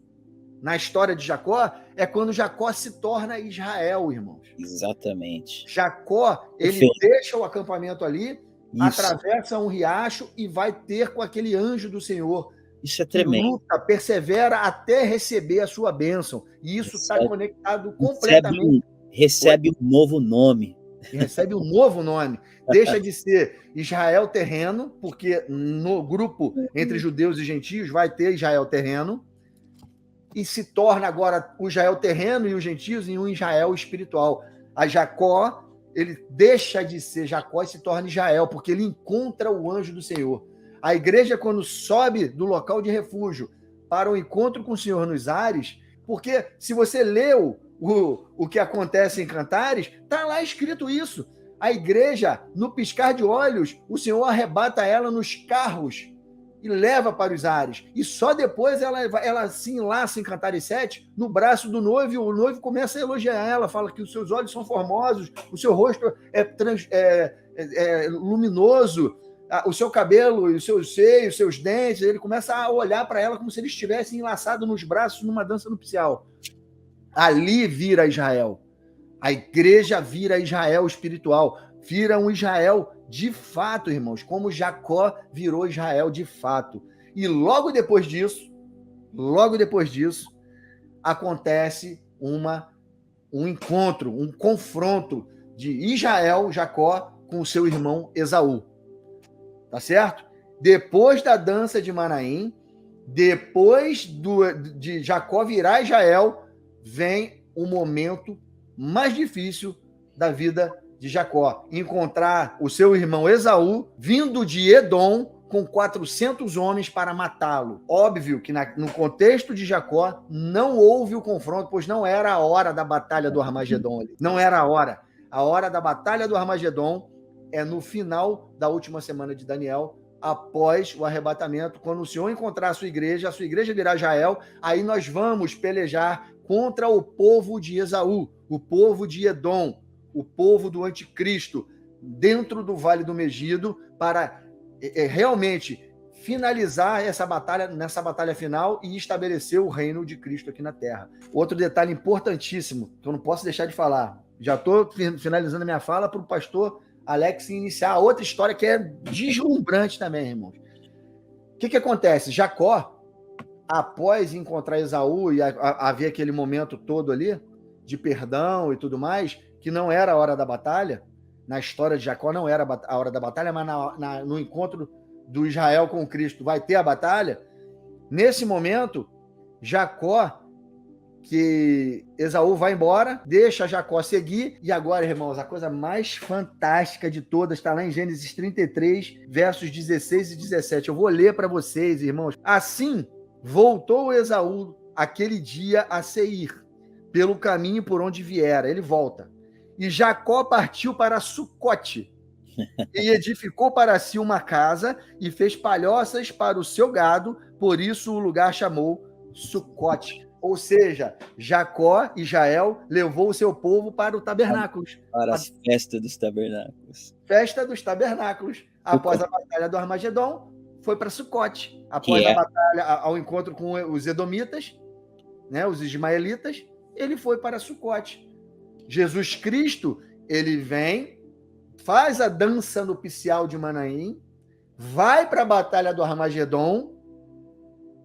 na história de Jacó, é quando Jacó se torna Israel, irmãos. Exatamente. Jacó, ele deixa o acampamento ali, atravessa um riacho e vai ter com aquele anjo do Senhor. Isso é tremendo. Luta, persevera até receber a sua bênção. E isso está conectado completamente. Recebe um novo nome. Recebe um novo nome. Deixa de ser Israel terreno, porque no grupo entre judeus e gentios vai ter Israel terreno, e se torna agora o Israel terreno e os gentios em um Israel espiritual. A Jacó, ele deixa de ser Jacó e se torna Israel, porque ele encontra o anjo do Senhor. A igreja, quando sobe do local de refúgio para o encontro com o Senhor nos ares, porque se você leu o que acontece em Cantares, está lá escrito isso. A igreja, no piscar de olhos, o Senhor arrebata ela nos carros e leva para os ares. E só depois ela se enlaça em Cantares 7 no braço do noivo, e o noivo começa a elogiar ela, fala que os seus olhos são formosos, o seu rosto é luminoso, o seu cabelo, os seus seios, os seus dentes. Ele começa a olhar para ela como se ele estivesse enlaçado nos braços numa dança nupcial. Ali vira Israel. A igreja vira Israel espiritual, vira um Israel de fato, irmãos, como Jacó virou Israel de fato. E logo depois disso, acontece um encontro, um confronto de Israel, Jacó, com o seu irmão Esaú. Tá certo? Depois da dança de Manaim, depois de Jacó virar Israel, vem o momento mais difícil da vida de Jacó, encontrar o seu irmão Esaú vindo de Edom com 400 homens para matá-lo. Óbvio que no contexto de Jacó não houve o confronto, pois não era a hora da batalha do Armagedon. Não era a hora. A hora da batalha do Armagedon é no final da última semana de Daniel, após o arrebatamento, quando o Senhor encontrar a sua igreja virá Israel, aí nós vamos pelejar contra o povo de Esaú, o povo de Edom, o povo do anticristo, dentro do Vale do Megido, para realmente finalizar nessa batalha final e estabelecer o reino de Cristo aqui na Terra. Outro detalhe importantíssimo, que eu não posso deixar de falar, já estou finalizando a minha fala para o pastor Alex iniciar outra história que é deslumbrante também, irmãos. O que acontece? Jacó, após encontrar Esaú e haver aquele momento todo ali, de perdão e tudo mais, que não era a hora da batalha, na história de Jacó não era a hora da batalha, mas no encontro do Israel com Cristo vai ter a batalha. Nesse momento, Jacó, que Esaú vai embora, deixa Jacó seguir, e agora, irmãos, a coisa mais fantástica de todas está lá em Gênesis 33, versos 16 e 17. Eu vou ler para vocês, irmãos. Assim, voltou Esaú aquele dia a Seir, pelo caminho por onde viera. Ele volta. E Jacó partiu para Sucote, e edificou para si uma casa, e fez palhoças para o seu gado, por isso o lugar chamou Sucote. Ou seja, Jacó, Israel, levou o seu povo para o tabernáculo. Para as festas dos tabernáculos. Festa dos tabernáculos. Após a batalha do Armagedon, foi para Sucote. Após a batalha, ao encontro com os edomitas, né, os ismaelitas, ele foi para Sucote. Jesus Cristo, ele vem, faz a dança nupcial de Manaim, vai para a batalha do Armagedon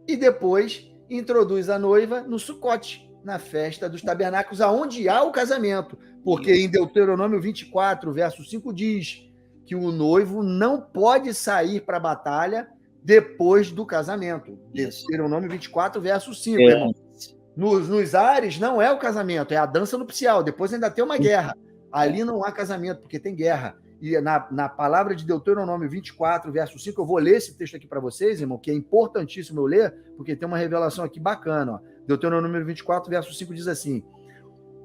e depois introduz a noiva no Sucote, na festa dos tabernáculos, aonde há o casamento. Porque em Deuteronômio 24, verso 5, diz que o noivo não pode sair para a batalha depois do casamento. Deuteronômio 24, verso 5, irmão. Nos ares não é o casamento, é a dança nupcial. Depois ainda tem uma guerra. Ali não há casamento, porque tem guerra. E na palavra de Deuteronômio 24, verso 5, eu vou ler esse texto aqui para vocês, irmão, que é importantíssimo eu ler, porque tem uma revelação aqui bacana. Ó. Deuteronômio 24, verso 5 diz assim: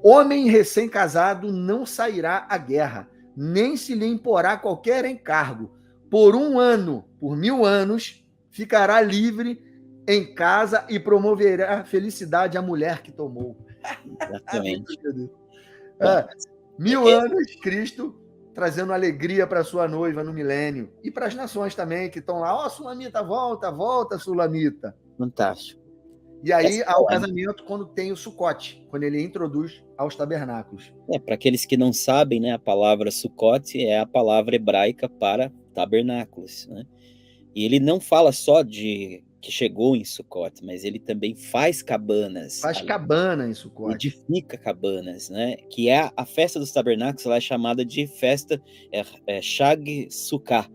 homem recém-casado não sairá à guerra, nem se lhe imporá qualquer encargo. Por 1 ano, por 1000 anos, ficará livre em casa e promoverá felicidade à mulher que tomou. Exatamente. 1000 anos, Cristo trazendo alegria para sua noiva no milênio. E para as nações também, que estão lá, Sulamita, volta, Sulamita. Fantástico. E aí há o casamento quando tem o Sucote, quando ele introduz aos tabernáculos. Para aqueles que não sabem, né, a palavra Sucote é a palavra hebraica para tabernáculos, né? E ele não fala só de que chegou em Sucote, mas ele também faz cabanas. Faz cabana em Sucote. Edifica cabanas, né? Que é a festa dos tabernáculos, ela é chamada de festa Shag Sukkah.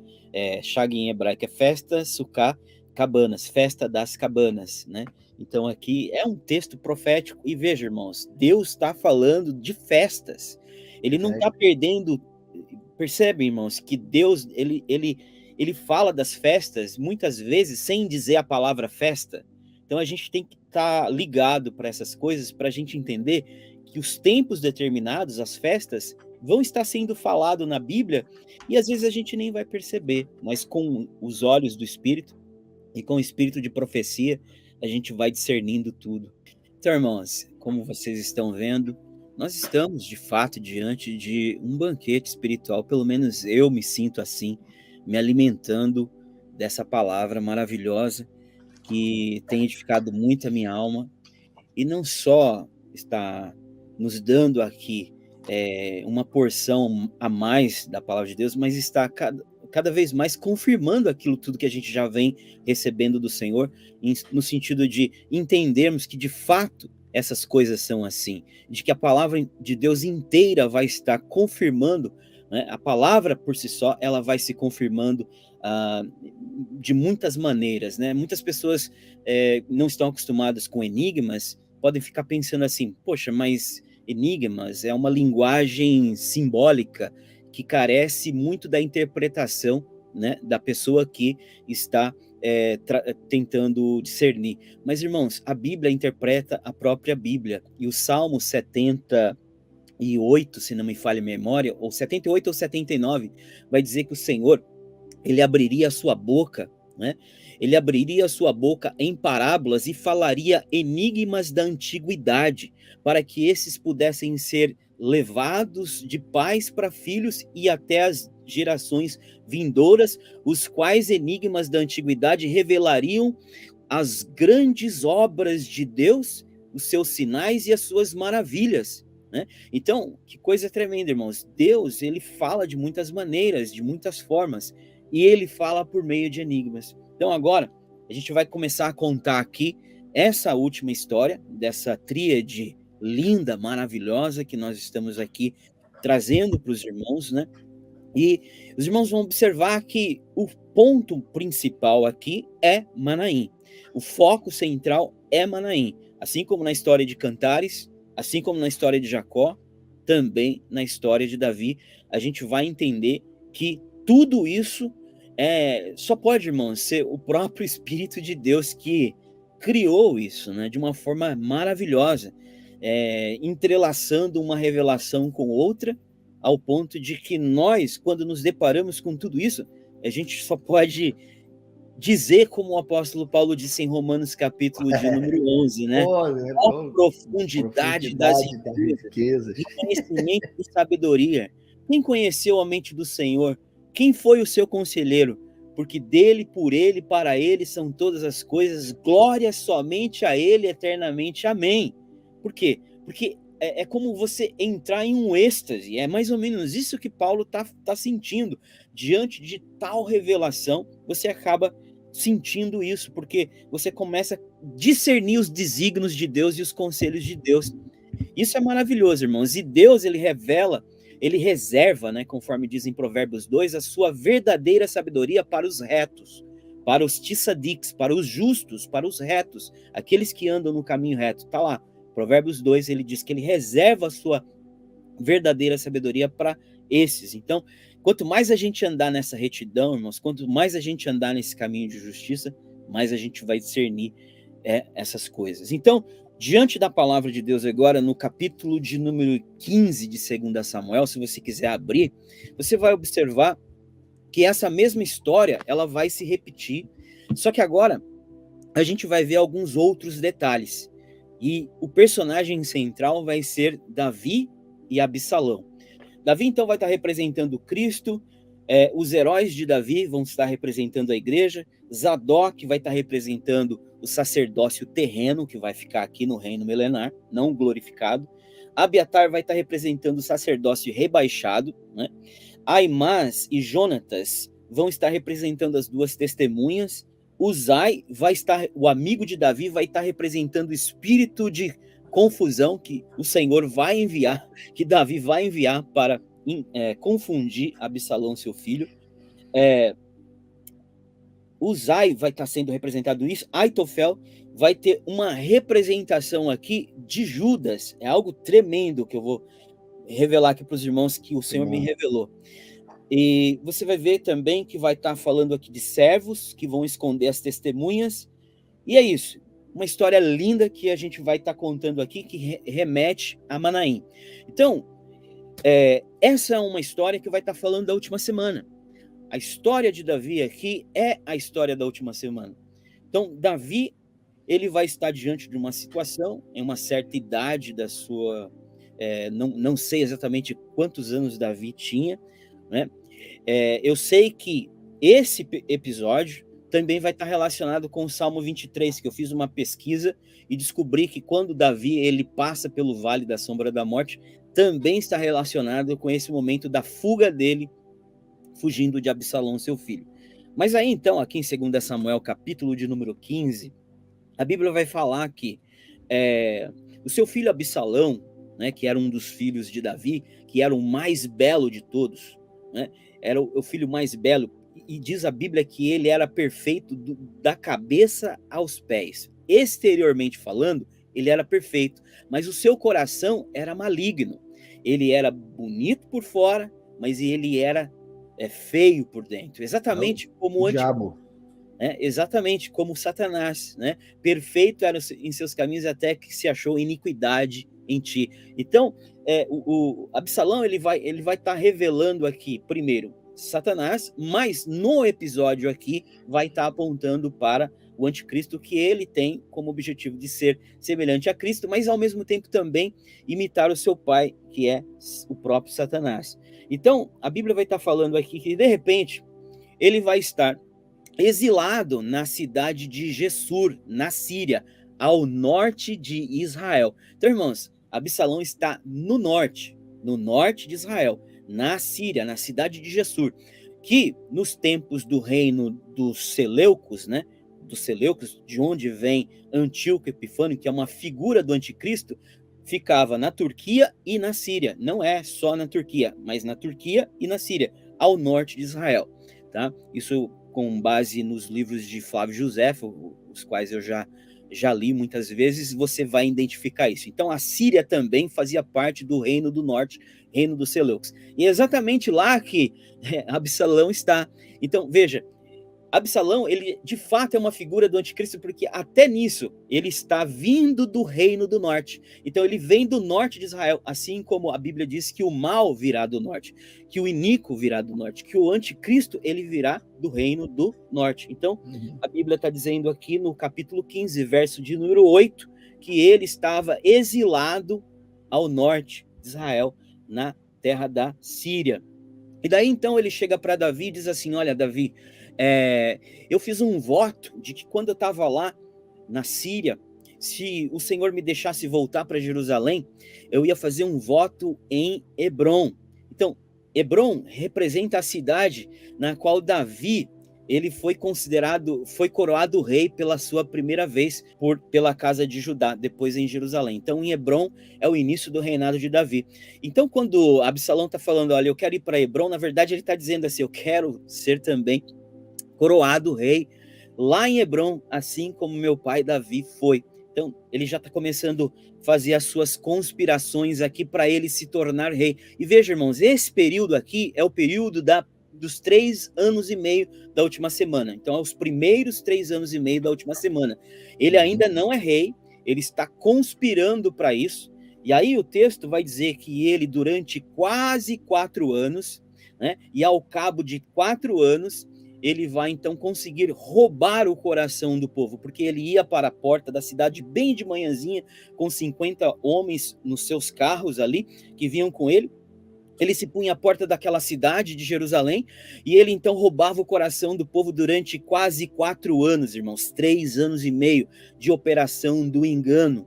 Shag em hebraico é festa, Sukkah, cabanas, festa das cabanas, né? Então aqui é um texto profético. E veja, irmãos, Deus está falando de festas. Ele não está perdendo. Percebe, irmãos, que Deus, ele fala das festas muitas vezes sem dizer a palavra festa. Então a gente tem que estar ligado para essas coisas, para a gente entender que os tempos determinados, as festas, vão estar sendo falado na Bíblia e às vezes a gente nem vai perceber, mas com os olhos do Espírito e com o espírito de profecia, a gente vai discernindo tudo. Então, irmãos, como vocês estão vendo, nós estamos de fato diante de um banquete espiritual, pelo menos eu me sinto assim, me alimentando dessa palavra maravilhosa que tem edificado muito a minha alma e não só está nos dando aqui uma porção a mais da palavra de Deus, mas está cada vez mais confirmando aquilo tudo que a gente já vem recebendo do Senhor, no sentido de entendermos que de fato essas coisas são assim, de que a palavra de Deus inteira vai estar confirmando, né? A palavra por si só, ela vai se confirmando de muitas maneiras, né? Muitas pessoas não estão acostumadas com enigmas, podem ficar pensando assim, poxa, mas enigmas é uma linguagem simbólica que carece muito da interpretação, né, da pessoa que está tentando discernir. Mas, irmãos, a Bíblia interpreta a própria Bíblia, e o Salmo 78, se não me falha a memória, ou 78 ou 79, vai dizer que o Senhor, ele abriria a sua boca, né? Ele abriria a sua boca em parábolas e falaria enigmas da antiguidade, para que esses pudessem ser levados de pais para filhos e até as gerações vindouras, os quais enigmas da antiguidade revelariam as grandes obras de Deus, os seus sinais e as suas maravilhas, né? Então, que coisa tremenda, irmãos. Deus, ele fala de muitas maneiras, de muitas formas, e ele fala por meio de enigmas. Então agora, a gente vai começar a contar aqui essa última história, dessa tríade linda, maravilhosa, que nós estamos aqui trazendo para os irmãos, né? E os irmãos vão observar que o ponto principal aqui é Manaim. O foco central é Manaim. Assim como na história de Cantares, assim como na história de Jacó, também na história de Davi, a gente vai entender que tudo isso só pode, irmãos, ser o próprio Espírito de Deus que criou isso, né, de uma forma maravilhosa, entrelaçando uma revelação com outra, ao ponto de que nós, quando nos deparamos com tudo isso, a gente só pode dizer como o apóstolo Paulo disse em Romanos capítulo de número 11, né? Olha, Ó profundidade das das riquezas, riquezas. do conhecimento e sabedoria. Quem conheceu a mente do Senhor? Quem foi o seu conselheiro? Porque dele, por ele, para ele são todas as coisas, glória somente a ele eternamente. Amém. Por quê? Porque é como você entrar em um êxtase, é mais ou menos isso que Paulo tá sentindo. Diante de tal revelação, você acaba sentindo isso, porque você começa a discernir os desígnios de Deus e os conselhos de Deus. Isso é maravilhoso, irmãos. E Deus, ele revela, ele reserva, né, conforme diz em Provérbios 2, a sua verdadeira sabedoria para os retos, para os tissadiques, para os justos, para os retos, aqueles que andam no caminho reto. Tá lá, Provérbios 2, ele diz que ele reserva a sua verdadeira sabedoria para esses. Então, quanto mais a gente andar nessa retidão, irmãos, quanto mais a gente andar nesse caminho de justiça, mais a gente vai discernir essas coisas. Então, diante da palavra de Deus agora, no capítulo de número 15 de 2 Samuel, se você quiser abrir, você vai observar que essa mesma história, ela vai se repetir, só que agora a gente vai ver alguns outros detalhes. E o personagem central vai ser Davi e Absalão. Davi, então, vai estar representando Cristo, os heróis de Davi vão estar representando a igreja, Zadok vai estar representando o sacerdócio terreno, que vai ficar aqui no reino milenar, não glorificado, Abiatar vai estar representando o sacerdócio rebaixado, né? Aimás e Jonatas vão estar representando as duas testemunhas, Uzai vai estar, o amigo de Davi, vai estar representando o espírito de confusão que o Senhor vai enviar, que Davi vai enviar para confundir Absalão, seu filho. Uzai vai estar sendo representado isso. Aitofel vai ter uma representação aqui de Judas. É algo tremendo que eu vou revelar aqui para os irmãos, que o Senhor me revelou. E você vai ver também que vai estar falando aqui de servos que vão esconder as testemunhas. E é isso. Uma história linda que a gente vai estar contando aqui, que remete a Manaim. Então, essa é uma história que vai estar falando da última semana. A história de Davi aqui é a história da última semana. Então, Davi, ele vai estar diante de uma situação, em uma certa idade da sua... não sei exatamente quantos anos Davi tinha, né? Eu sei que esse episódio também vai estar relacionado com o Salmo 23, que eu fiz uma pesquisa e descobri que quando Davi ele passa pelo Vale da Sombra da Morte, também está relacionado com esse momento da fuga dele, fugindo de Absalão, seu filho. Mas aí então, aqui em 2 Samuel, capítulo de número 15, a Bíblia vai falar que o seu filho Absalão, né, que era um dos filhos de Davi, que era o mais belo de todos, né, era o filho mais belo, e diz a Bíblia que ele era perfeito da cabeça aos pés. Exteriormente falando, ele era perfeito, mas o seu coração era maligno. Ele era bonito por fora, mas ele era feio por dentro. Exatamente como o diabo. Exatamente como Satanás, né? Perfeito era em seus caminhos até que se achou iniquidade em ti. Então, o Absalão ele vai estar revelando aqui, primeiro, Satanás, mas no episódio aqui vai estar apontando para o anticristo, que ele tem como objetivo de ser semelhante a Cristo, mas ao mesmo tempo também imitar o seu pai, que é o próprio Satanás. Então, a Bíblia vai estar falando aqui que, de repente, ele vai estar exilado na cidade de Gessur, na Síria, ao norte de Israel. Então, irmãos, Absalão está no norte de Israel, na Síria, na cidade de Gessur, que nos tempos do reino dos Seleucos, né, dos Seleucos, de onde vem Antíoco Epifânio, que é uma figura do anticristo, ficava na Turquia e na Síria. Não é só na Turquia, mas na Turquia e na Síria, ao norte de Israel. Tá? Isso com base nos livros de Flávio Josefo, os quais eu já li muitas vezes, você vai identificar isso. Então, a Síria também fazia parte do reino do norte, reino dos Seleucos. E é exatamente lá que Absalão está. Então, veja, Absalão, ele de fato é uma figura do anticristo, porque até nisso ele está vindo do reino do norte. Então ele vem do norte de Israel, assim como a Bíblia diz que o mal virá do norte, que o iníquo virá do norte, que o anticristo ele virá do reino do norte. Então a Bíblia está dizendo aqui no capítulo 15, verso de número 8, que ele estava exilado ao norte de Israel, na terra da Síria. E daí então ele chega para Davi e diz assim: olha, Davi, eu fiz um voto de que quando eu estava lá na Síria, se o Senhor me deixasse voltar para Jerusalém, eu ia fazer um voto em Hebrom. Então, Hebrom representa a cidade na qual Davi ele foi coroado rei pela sua primeira vez pela casa de Judá, depois em Jerusalém. Então, em Hebrom é o início do reinado de Davi. Então, quando Absalão está falando, olha, eu quero ir para Hebrom, na verdade ele está dizendo assim, eu quero ser também coroado rei lá em Hebrom, assim como meu pai Davi foi. Então, ele já está começando a fazer as suas conspirações aqui para ele se tornar rei. E veja, irmãos, esse período aqui é o período dos 3 anos e meio da última semana. Então, é os primeiros 3 anos e meio da última semana. Ele ainda não é rei, ele está conspirando para isso. E aí o texto vai dizer que ele, durante quase 4 anos, né, e ao cabo de 4 anos, ele vai então conseguir roubar o coração do povo, porque ele ia para a porta da cidade bem de manhãzinha, com 50 homens nos seus carros ali, que vinham com ele. Ele se punha à porta daquela cidade de Jerusalém, e ele então roubava o coração do povo durante quase 4 anos, irmãos, 3 anos e meio de operação do engano,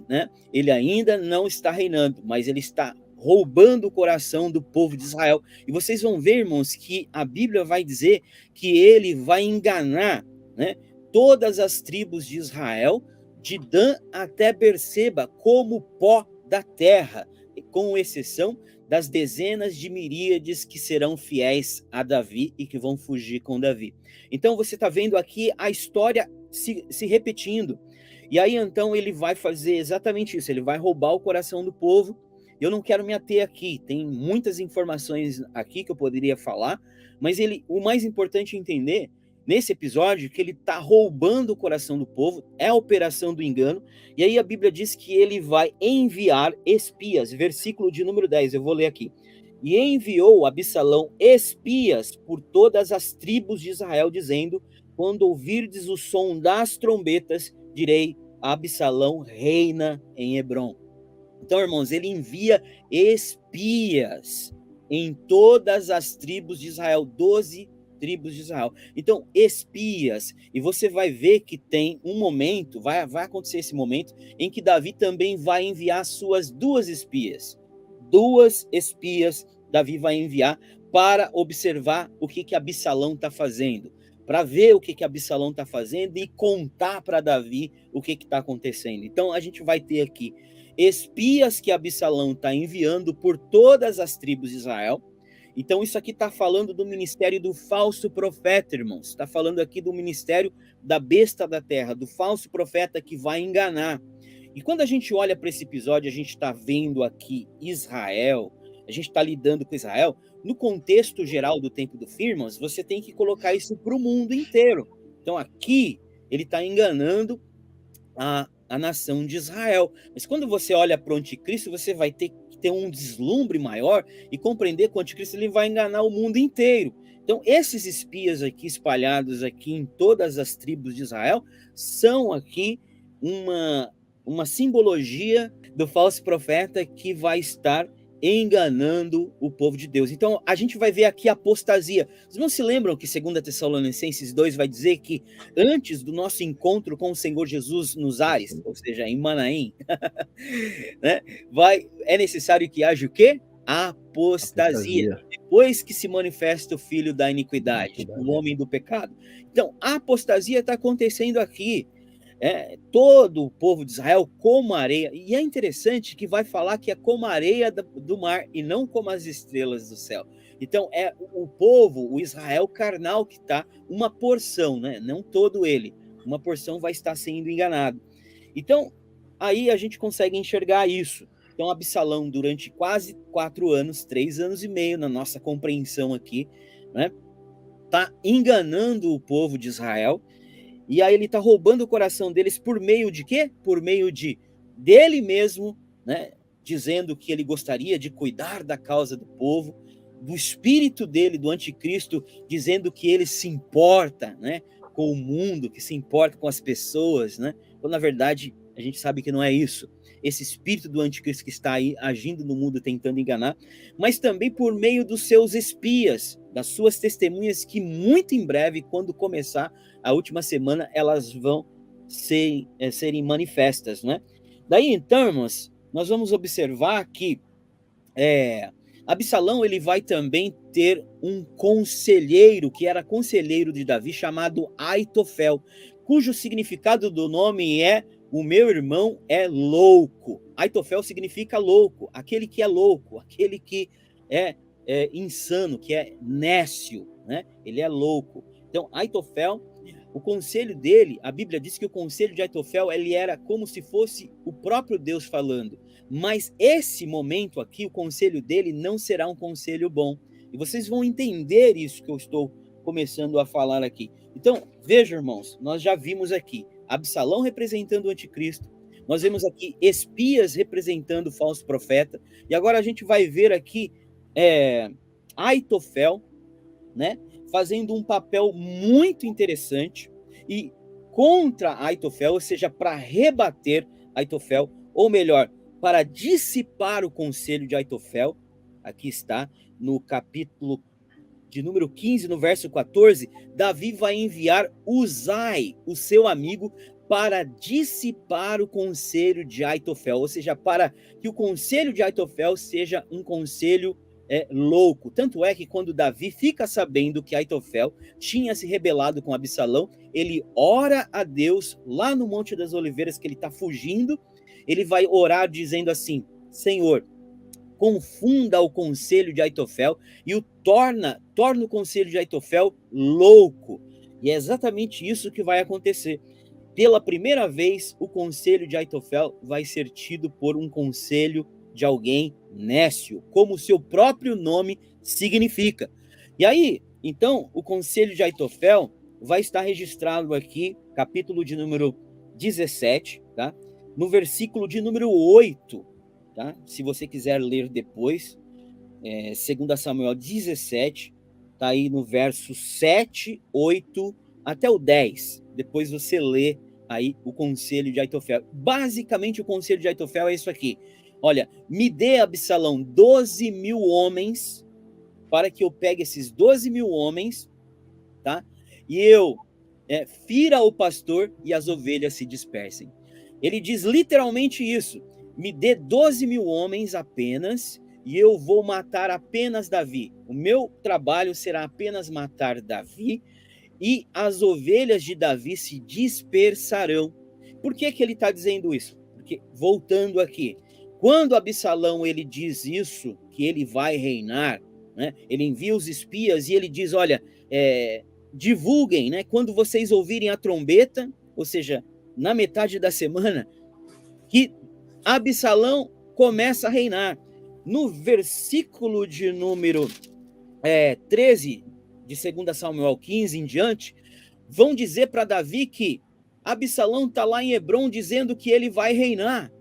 né? Ele ainda não está reinando, mas ele está roubando o coração do povo de Israel. E vocês vão ver, irmãos, que a Bíblia vai dizer que ele vai enganar, né, todas as tribos de Israel, de Dan até Berseba, como pó da terra, com exceção das dezenas de miríades que serão fiéis a Davi e que vão fugir com Davi. Então você está vendo aqui a história se repetindo. E aí então ele vai fazer exatamente isso, ele vai roubar o coração do povo. Eu não quero me ater aqui, tem muitas informações aqui que eu poderia falar, mas o mais importante é entender nesse episódio que ele está roubando o coração do povo, é a operação do engano, e aí a Bíblia diz que ele vai enviar espias, versículo de número 10, eu vou ler aqui. E enviou Absalão espias por todas as tribos de Israel, dizendo: quando ouvirdes o som das trombetas, direi, Absalão reina em Hebrom. Então, irmãos, ele envia espias em todas as tribos de Israel, 12 tribos de Israel. Então, espias, e você vai ver que tem um momento, vai acontecer esse momento, em que Davi também vai enviar suas 2 espias. 2 espias Davi vai enviar para observar o que Absalão está fazendo, para ver o que Absalão está fazendo e contar para Davi o que está acontecendo. Então, a gente vai ter aqui espias que Absalão está enviando por todas as tribos de Israel. Então isso aqui está falando do ministério do falso profeta, irmãos. Está falando aqui do ministério da besta da terra, do falso profeta que vai enganar. E quando a gente olha para esse episódio, a gente está vendo aqui Israel, a gente está lidando com Israel. No contexto geral do tempo do fim, irmãos, você tem que colocar isso para o mundo inteiro. Então aqui ele está enganando a nação de Israel. Mas quando você olha para o anticristo, você vai ter que ter um deslumbre maior e compreender que o anticristo ele vai enganar o mundo inteiro. Então, esses espias aqui espalhados aqui em todas as tribos de Israel são aqui uma simbologia do falso profeta que vai estar enganando o povo de Deus. Então, a gente vai ver aqui a apostasia. Vocês não se lembram que 2 Tessalonicenses 2 vai dizer que antes do nosso encontro com o Senhor Jesus nos ares, ou seja, em Manaim, né, é necessário que haja o quê? Apostasia. Depois que se manifesta o filho da iniquidade, o homem do pecado. Então, a apostasia está acontecendo aqui. Todo o povo de Israel como a areia, e é interessante que vai falar que é como a areia do mar e não como as estrelas do céu. Então é o povo, o Israel carnal que está, uma porção, né? Não todo ele, uma porção vai estar sendo enganado. Então aí a gente consegue enxergar isso. Então Absalão, durante quase 4 anos, 3 anos e meio, na nossa compreensão aqui, né, está enganando o povo de Israel, e aí ele está roubando o coração deles por meio de quê? Por meio de dele mesmo, né, dizendo que ele gostaria de cuidar da causa do povo, do espírito dele, do anticristo, dizendo que ele se importa, né, com o mundo, que se importa com as pessoas, né? Quando na verdade a gente sabe que não é isso. Esse espírito do anticristo que está aí agindo no mundo tentando enganar, mas também por meio dos seus espias, das suas testemunhas, que muito em breve, quando começar a última semana, elas vão serem manifestas, né? Daí então, irmãos, nós vamos observar que Absalão ele vai também ter um conselheiro, que era conselheiro de Davi, chamado Aitofel, cujo significado do nome é o meu irmão é louco. Aitofel significa louco, aquele que é louco, aquele que é insano, que é nécio, né? Ele é louco. Então, Aitofel, o conselho dele, a Bíblia diz que o conselho de Aitofel, ele era como se fosse o próprio Deus falando. Mas esse momento aqui, o conselho dele não será um conselho bom. E vocês vão entender isso que eu estou começando a falar aqui. Então, vejam, irmãos, nós já vimos aqui Absalão representando o anticristo, nós vemos aqui espias representando o falso profeta, e agora a gente vai ver aqui Aitofel, né, fazendo um papel muito interessante e contra Aitofel, ou seja, para rebater Aitofel, ou melhor, para dissipar o conselho de Aitofel. Aqui está, no capítulo de número 15, no verso 14, Davi vai enviar Uzai, o seu amigo, para dissipar o conselho de Aitofel, ou seja, para que o conselho de Aitofel seja um conselho louco. Tanto é que quando Davi fica sabendo que Aitofel tinha se rebelado com Absalão, ele ora a Deus lá no Monte das Oliveiras, que ele está fugindo, ele vai orar dizendo assim: Senhor, confunda o conselho de Aitofel e o torna o conselho de Aitofel louco. E é exatamente isso que vai acontecer. Pela primeira vez, o conselho de Aitofel vai ser tido por um conselho de alguém nécio, como o seu próprio nome significa. E aí, então, o conselho de Aitofel vai estar registrado aqui, capítulo de número 17, tá? No versículo de número 8, tá? Se você quiser ler depois, 2 Samuel 17, tá aí no verso 7, 8 até o 10. Depois você lê aí o conselho de Aitofel. Basicamente, o conselho de Aitofel é isso aqui: olha, me dê, Absalão, 12.000 homens, para que eu pegue esses 12.000 homens, tá? E eu fira o pastor e as ovelhas se dispersem. Ele diz literalmente isso: me dê 12.000 homens apenas, e eu vou matar apenas Davi. O meu trabalho será apenas matar Davi, e as ovelhas de Davi se dispersarão. Por que ele está dizendo isso? Porque, voltando aqui, quando Absalão ele diz isso, que ele vai reinar, né, ele envia os espias e ele diz: olha, divulguem, né, quando vocês ouvirem a trombeta, ou seja, na metade da semana, que Absalão começa a reinar. No versículo de número 13, de 2 Samuel 15 em diante, vão dizer para Davi que Absalão está lá em Hebrom dizendo que ele vai reinar,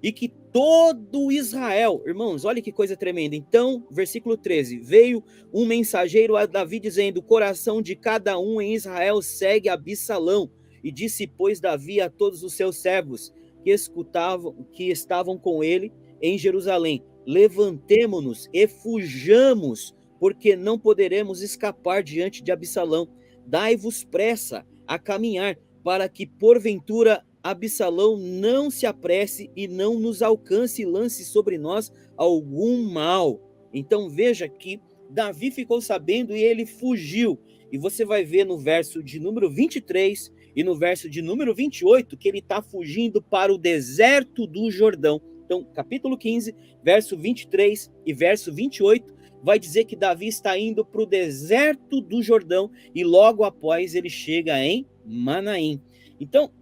e que todo Israel, irmãos, olha que coisa tremenda. Então, versículo 13, veio um mensageiro a Davi dizendo: o coração de cada um em Israel segue Absalão. E disse, pois, Davi a todos os seus servos que estavam com ele em Jerusalém: levantemo-nos e fujamos, porque não poderemos escapar diante de Absalão. Dai-vos pressa a caminhar, para que porventura Absalão não se apresse e não nos alcance e lance sobre nós algum mal. Então veja que Davi ficou sabendo e ele fugiu. E você vai ver no verso de número 23 e no verso de número 28 que ele está fugindo para o deserto do Jordão. Então, capítulo 15, verso 23 e verso 28, vai dizer que Davi está indo para o deserto do Jordão e logo após ele chega em Manaim. Então,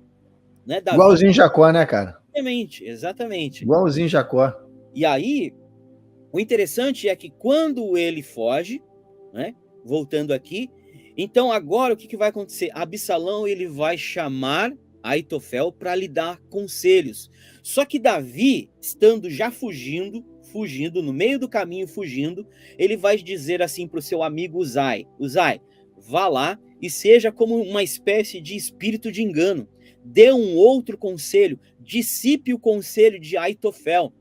né, Davi... igualzinho Jacó, né, cara? Exatamente. Igualzinho Jacó. E aí, o interessante é que quando ele foge, né, voltando aqui, Então agora o que vai acontecer? Absalão ele vai chamar Aitofel para lhe dar conselhos. Só que Davi, estando já fugindo no meio do caminho fugindo, ele vai dizer assim para o seu amigo Uzai: Uzai, vá lá e seja como uma espécie de espírito de engano. Dê um outro conselho, dissipe o conselho de Aitofel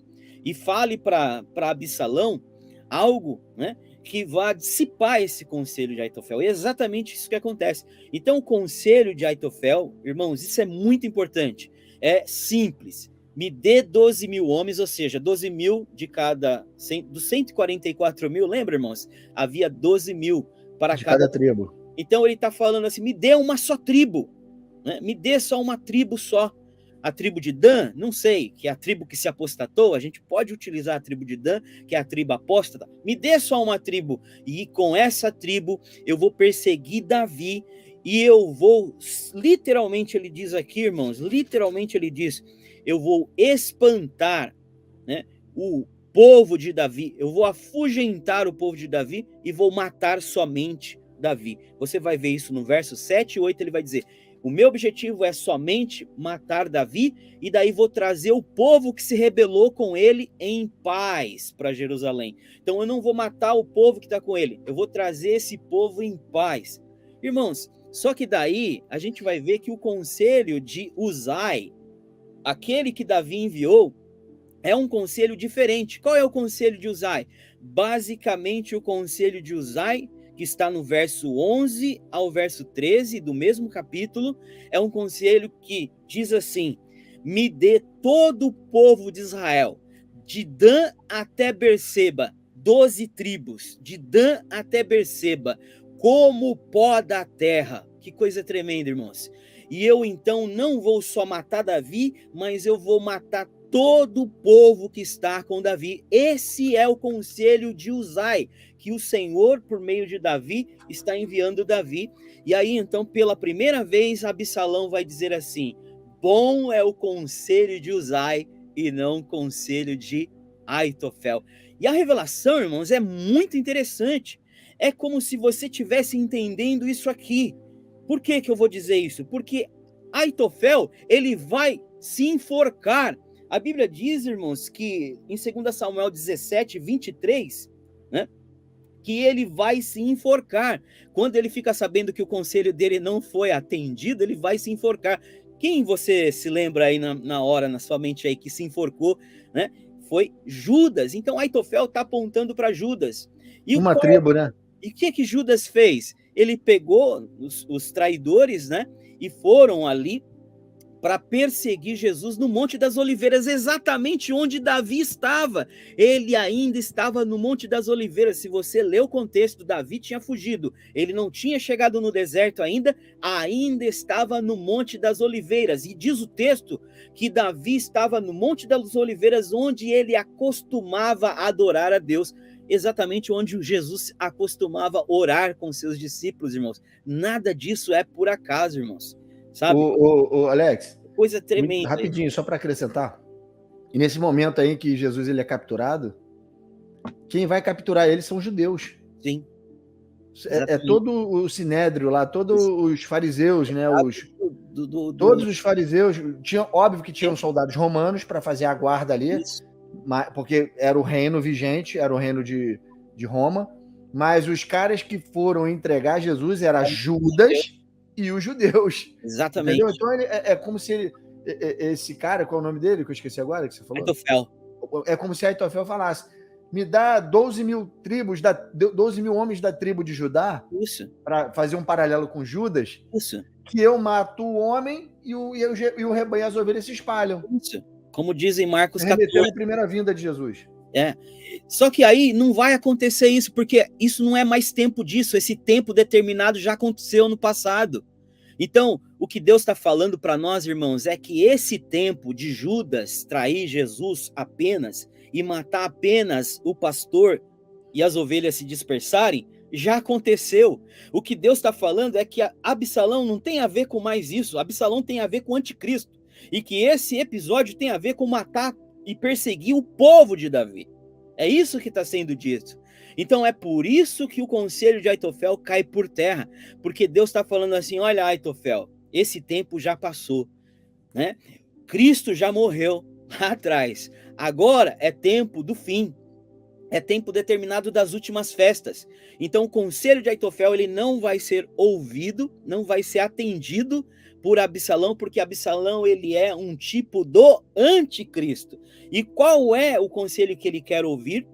e fale para Absalão algo, né, que vai dissipar esse conselho de Aitofel. É exatamente isso que acontece. Então, o conselho de Aitofel, irmãos, isso é muito importante. É simples. Me dê 12 mil homens, ou seja, 12 mil de cada... Dos 144 mil, lembra, irmãos? Havia 12 mil para de cada tribo. Então, ele está falando assim, me dê uma só tribo. Né? Me dê só uma tribo só. A tribo de Dan, não sei, que é a tribo que se apostatou, a gente pode utilizar a tribo de Dan, que é a tribo apóstata. Me dê só uma tribo, e com essa tribo eu vou perseguir Davi, e eu vou, literalmente ele diz aqui, irmãos, literalmente ele diz, eu vou espantar, né, o povo de Davi, eu vou afugentar o povo de Davi e vou matar somente Davi. Você vai ver isso no verso 7 e 8, ele vai dizer: o meu objetivo é somente matar Davi, e daí vou trazer o povo que se rebelou com ele em paz para Jerusalém. Então eu não vou matar o povo que está com ele, eu vou trazer esse povo em paz. Irmãos, só que daí a gente vai ver que o conselho de Uzai, aquele que Davi enviou, é um conselho diferente. Qual é o conselho de Uzai? Basicamente o conselho de Uzai, que está no verso 11 ao verso 13 do mesmo capítulo, é um conselho que diz assim: me dê todo o povo de Israel, de Dan até Berseba, 12 tribos, de Dan até Berseba, como o pó da terra. Que coisa tremenda, irmãos. E eu então não vou só matar Davi, mas eu vou matar todo o povo que está com Davi. Esse é o conselho de Uzai, que o Senhor, por meio de Davi, está enviando Davi. E aí, então, pela primeira vez, Absalão vai dizer assim: bom é o conselho de Uzai e não o conselho de Aitofel. E a revelação, irmãos, é muito interessante. É como se você estivesse entendendo isso aqui. Por que eu vou dizer isso? Porque Aitofel, ele vai se enforcar. A Bíblia diz, irmãos, que em 2 Samuel 17, 23, né, que ele vai se enforcar. Quando ele fica sabendo que o conselho dele não foi atendido, ele vai se enforcar. Quem você se lembra aí na hora, na sua mente aí, que se enforcou, né? Foi Judas. Então Aitofel está apontando para Judas. E uma tribo, né? E o que Judas fez? Ele pegou os traidores, né? E foram ali para perseguir Jesus no Monte das Oliveiras, exatamente onde Davi estava. Ele ainda estava no Monte das Oliveiras. Se você ler o contexto, Davi tinha fugido. Ele não tinha chegado no deserto ainda estava no Monte das Oliveiras. E diz o texto que Davi estava no Monte das Oliveiras, onde ele acostumava adorar a Deus. Exatamente onde Jesus acostumava orar com seus discípulos, irmãos. Nada disso é por acaso, irmãos. Sabe? O Alex, Coisa tremenda. Rapidinho, só para acrescentar. E nesse momento aí que Jesus ele é capturado, quem vai capturar ele são os judeus. Sim. É todo o sinédrio lá, todos os fariseus, né? Todos os fariseus, óbvio que tinham soldados romanos para fazer a guarda ali, porque era o reino vigente, era o reino de Roma, mas os caras que foram entregar Jesus eram Judas e os judeus. Exatamente. Entendeu? Então é como se esse cara, qual é o nome dele que eu esqueci agora que você falou? Aitofel. É como se Aitofel falasse: me dá 12 mil homens da tribo de Judá, para fazer um paralelo com Judas, que eu mato o homem e o rebanho, as ovelhas se espalham. Isso. Como dizem Marcos 14. A primeira vinda de Jesus. Só que aí não vai acontecer isso, porque isso não é mais tempo disso. Esse tempo determinado já aconteceu no passado. Então, o que Deus está falando para nós, irmãos, é que esse tempo de Judas trair Jesus apenas e matar apenas o pastor e as ovelhas se dispersarem, já aconteceu. O que Deus está falando é que Absalão não tem a ver com mais isso. Absalão tem a ver com o anticristo. E que esse episódio tem a ver com matar e perseguir o povo de Davi. É isso que está sendo dito. Então é por isso que o conselho de Aitofel cai por terra, porque Deus está falando assim: olha, Aitofel, esse tempo já passou, né? Cristo já morreu lá atrás. Agora é tempo do fim. É tempo determinado das últimas festas. Então o conselho de Aitofel, ele não vai ser ouvido, não vai ser atendido por Absalão, porque Absalão, ele é um tipo do anticristo. E qual é o conselho que ele quer ouvir?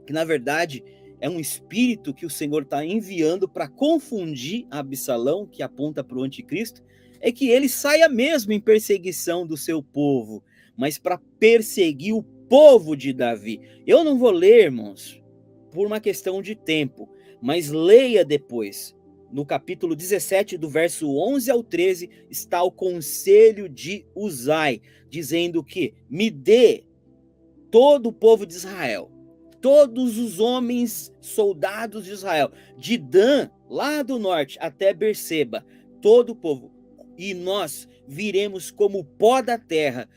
Que na verdade é um espírito que o Senhor está enviando para confundir Absalão, que aponta para o anticristo, é que ele saia mesmo em perseguição do seu povo, mas para perseguir o povo de Davi. Eu não vou ler, irmãos, por uma questão de tempo, mas leia depois. No capítulo 17, do verso 11 ao 13, está o conselho de Uzai, dizendo que me dê todo o povo de Israel, todos os homens soldados de Israel, de Dan, lá do norte, até Berseba, todo o povo, e nós viremos como pó da terra,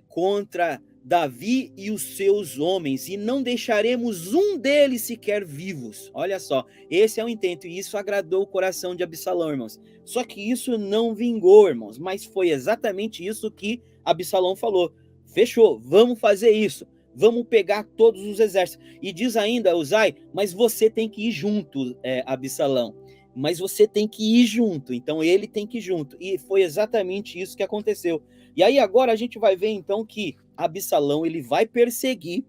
contra Davi e os seus homens, e não deixaremos um deles sequer vivos. Olha só, esse é o intento, e isso agradou o coração de Absalão, irmãos. Só que isso não vingou, irmãos, mas foi exatamente isso que Absalão falou. Fechou, vamos fazer isso, vamos pegar todos os exércitos. E diz ainda Uzai, mas você tem que ir junto, Absalão. Mas você tem que ir junto, então ele tem que ir junto. E foi exatamente isso que aconteceu. E aí agora a gente vai ver então que Absalão, ele vai perseguir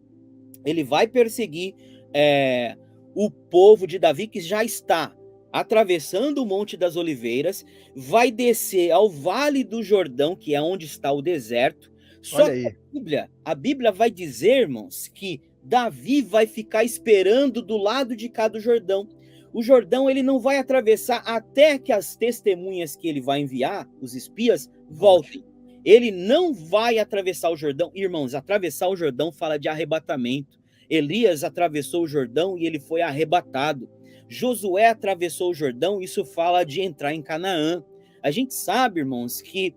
o povo de Davi, que já está atravessando o Monte das Oliveiras, vai descer ao Vale do Jordão, que é onde está o deserto. Só Olha que aí. a Bíblia vai dizer, irmãos, que Davi vai ficar esperando do lado de cá do Jordão. O Jordão, ele não vai atravessar até que as testemunhas que ele vai enviar, os espias, voltem. Ele não vai atravessar o Jordão. Irmãos, atravessar o Jordão fala de arrebatamento. Elias atravessou o Jordão e ele foi arrebatado. Josué atravessou o Jordão, isso fala de entrar em Canaã. A gente sabe, irmãos, que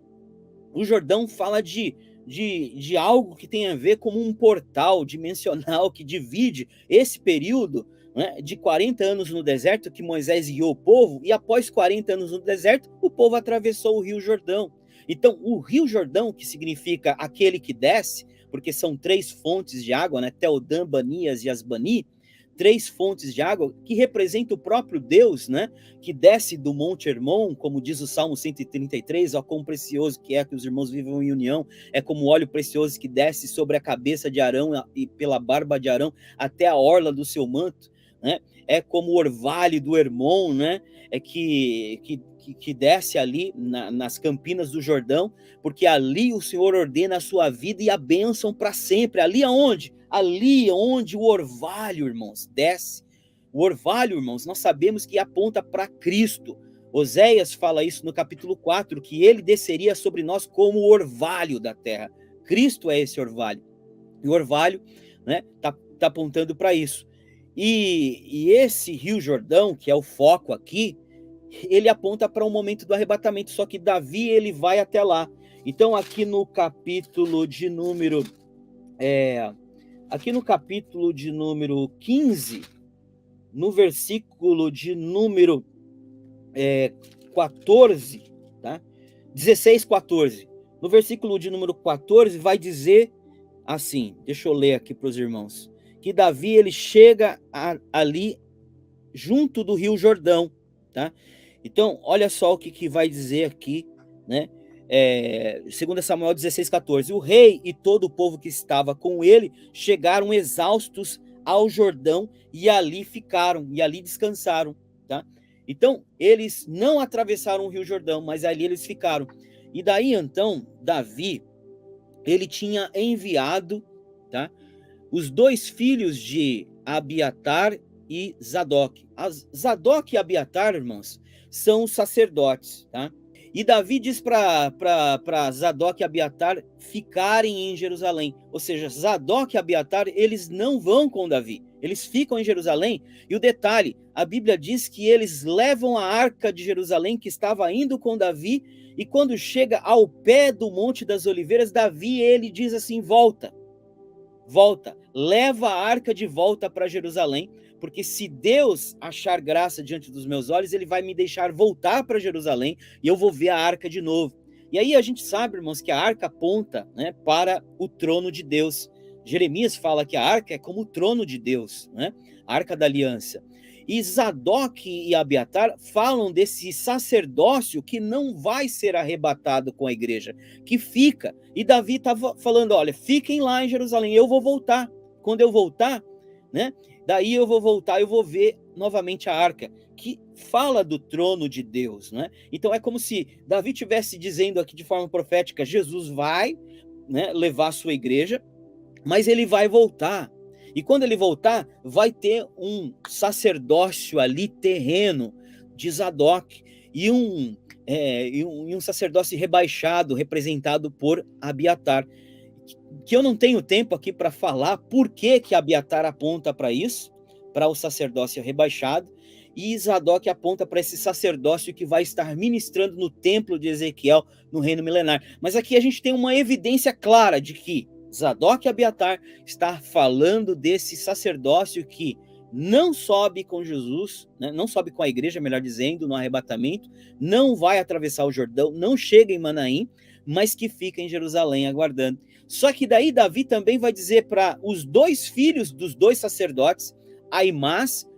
o Jordão fala de algo que tem a ver como um portal dimensional que divide esse período, né, de 40 anos no deserto que Moisés guiou o povo, e após 40 anos no deserto, o povo atravessou o Rio Jordão. Então, o Rio Jordão, que significa aquele que desce, porque são 3 fontes de água, né, Teldã, Banias e Asbani, 3 fontes de água que representam o próprio Deus, né, que desce do Monte Hermon, como diz o Salmo 133, ó, quão precioso que é que os irmãos vivam em união, é como óleo precioso que desce sobre a cabeça de Arão e pela barba de Arão até a orla do seu manto, né, é como o orvalho do Hermon, né, que desce ali nas campinas do Jordão, porque ali o Senhor ordena a sua vida e a bênção para sempre. Ali aonde? Ali onde o orvalho, irmãos, desce. O orvalho, irmãos, nós sabemos que aponta para Cristo. Oséias fala isso no capítulo 4, que ele desceria sobre nós como o orvalho da terra. Cristo é esse orvalho. E o orvalho, né, tá apontando para isso. E esse Rio Jordão, que é o foco aqui, ele aponta para um momento do arrebatamento, só que Davi, ele vai até lá. Então, aqui no capítulo de número 15, no versículo de número 14, tá? 16, 14. No versículo de número 14 vai dizer assim, deixa eu ler aqui para os irmãos, que Davi, ele chega ali junto do Rio Jordão, tá? Então, olha só o que vai dizer aqui, né? 2 Samuel 16, 14. O rei e todo o povo que estava com ele chegaram exaustos ao Jordão e ali ficaram, e ali descansaram, tá? Então, eles não atravessaram o Rio Jordão, mas ali eles ficaram. E daí, então, Davi, ele tinha enviado, tá, os 2 filhos de Abiatar e Zadok. Zadok e Abiatar, irmãos, são os sacerdotes, tá? E Davi diz para Zadok e Abiatar ficarem em Jerusalém. Ou seja, Zadok e Abiatar, eles não vão com Davi. Eles ficam em Jerusalém. E o detalhe, a Bíblia diz que eles levam a arca de Jerusalém, que estava indo com Davi, e quando chega ao pé do Monte das Oliveiras, Davi, ele diz assim, volta. volta, leva a arca de volta para Jerusalém, porque se Deus achar graça diante dos meus olhos, ele vai me deixar voltar para Jerusalém e eu vou ver a arca de novo. E aí a gente sabe, irmãos, que a arca aponta, né, para o trono de Deus. Jeremias fala que a arca é como o trono de Deus, né? A arca da aliança. E Zadok e Abiatar falam desse sacerdócio que não vai ser arrebatado com a igreja, que fica. E Davi estava falando, olha, fiquem lá em Jerusalém, eu vou voltar. Quando eu voltar, né? Daí eu vou voltar, eu vou ver novamente a arca, que fala do trono de Deus, né? Então é como se Davi estivesse dizendo aqui de forma profética, Jesus vai, né, levar a sua igreja, mas ele vai voltar. E quando ele voltar, vai ter um sacerdócio ali terreno de Zadok e um sacerdócio rebaixado, representado por Abiatar. Que eu não tenho tempo aqui para falar por que Abiatar aponta para isso, para o sacerdócio rebaixado, e Zadok aponta para esse sacerdócio que vai estar ministrando no templo de Ezequiel, no reino milenar. Mas aqui a gente tem uma evidência clara de que Zadok e Abiatar está falando desse sacerdócio que não sobe com Jesus, né, não sobe com a igreja, melhor dizendo, no arrebatamento, não vai atravessar o Jordão, não chega em Manaim, mas que fica em Jerusalém aguardando. Só que daí Davi também vai dizer para os dois filhos dos dois sacerdotes, Aimás,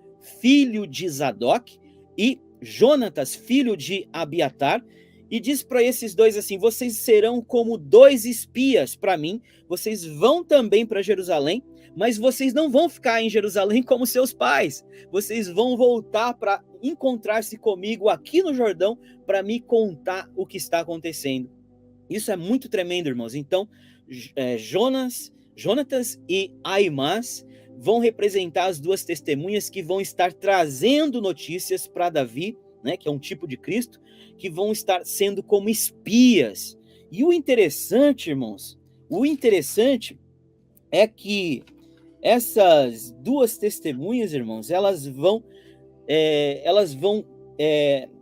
filho de Zadok, e Jonatas, filho de Abiatar, e diz para esses dois assim, vocês serão como dois espias para mim, vocês vão também para Jerusalém, mas vocês não vão ficar em Jerusalém como seus pais, vocês vão voltar para encontrar-se comigo aqui no Jordão para me contar o que está acontecendo. Isso é muito tremendo, irmãos. Então, Jonatas e Aimás vão representar as duas testemunhas que vão estar trazendo notícias para Davi, né, que é um tipo de Cristo, que vão estar sendo como espias. E o interessante, irmãos, é que essas duas testemunhas, irmãos, elas vão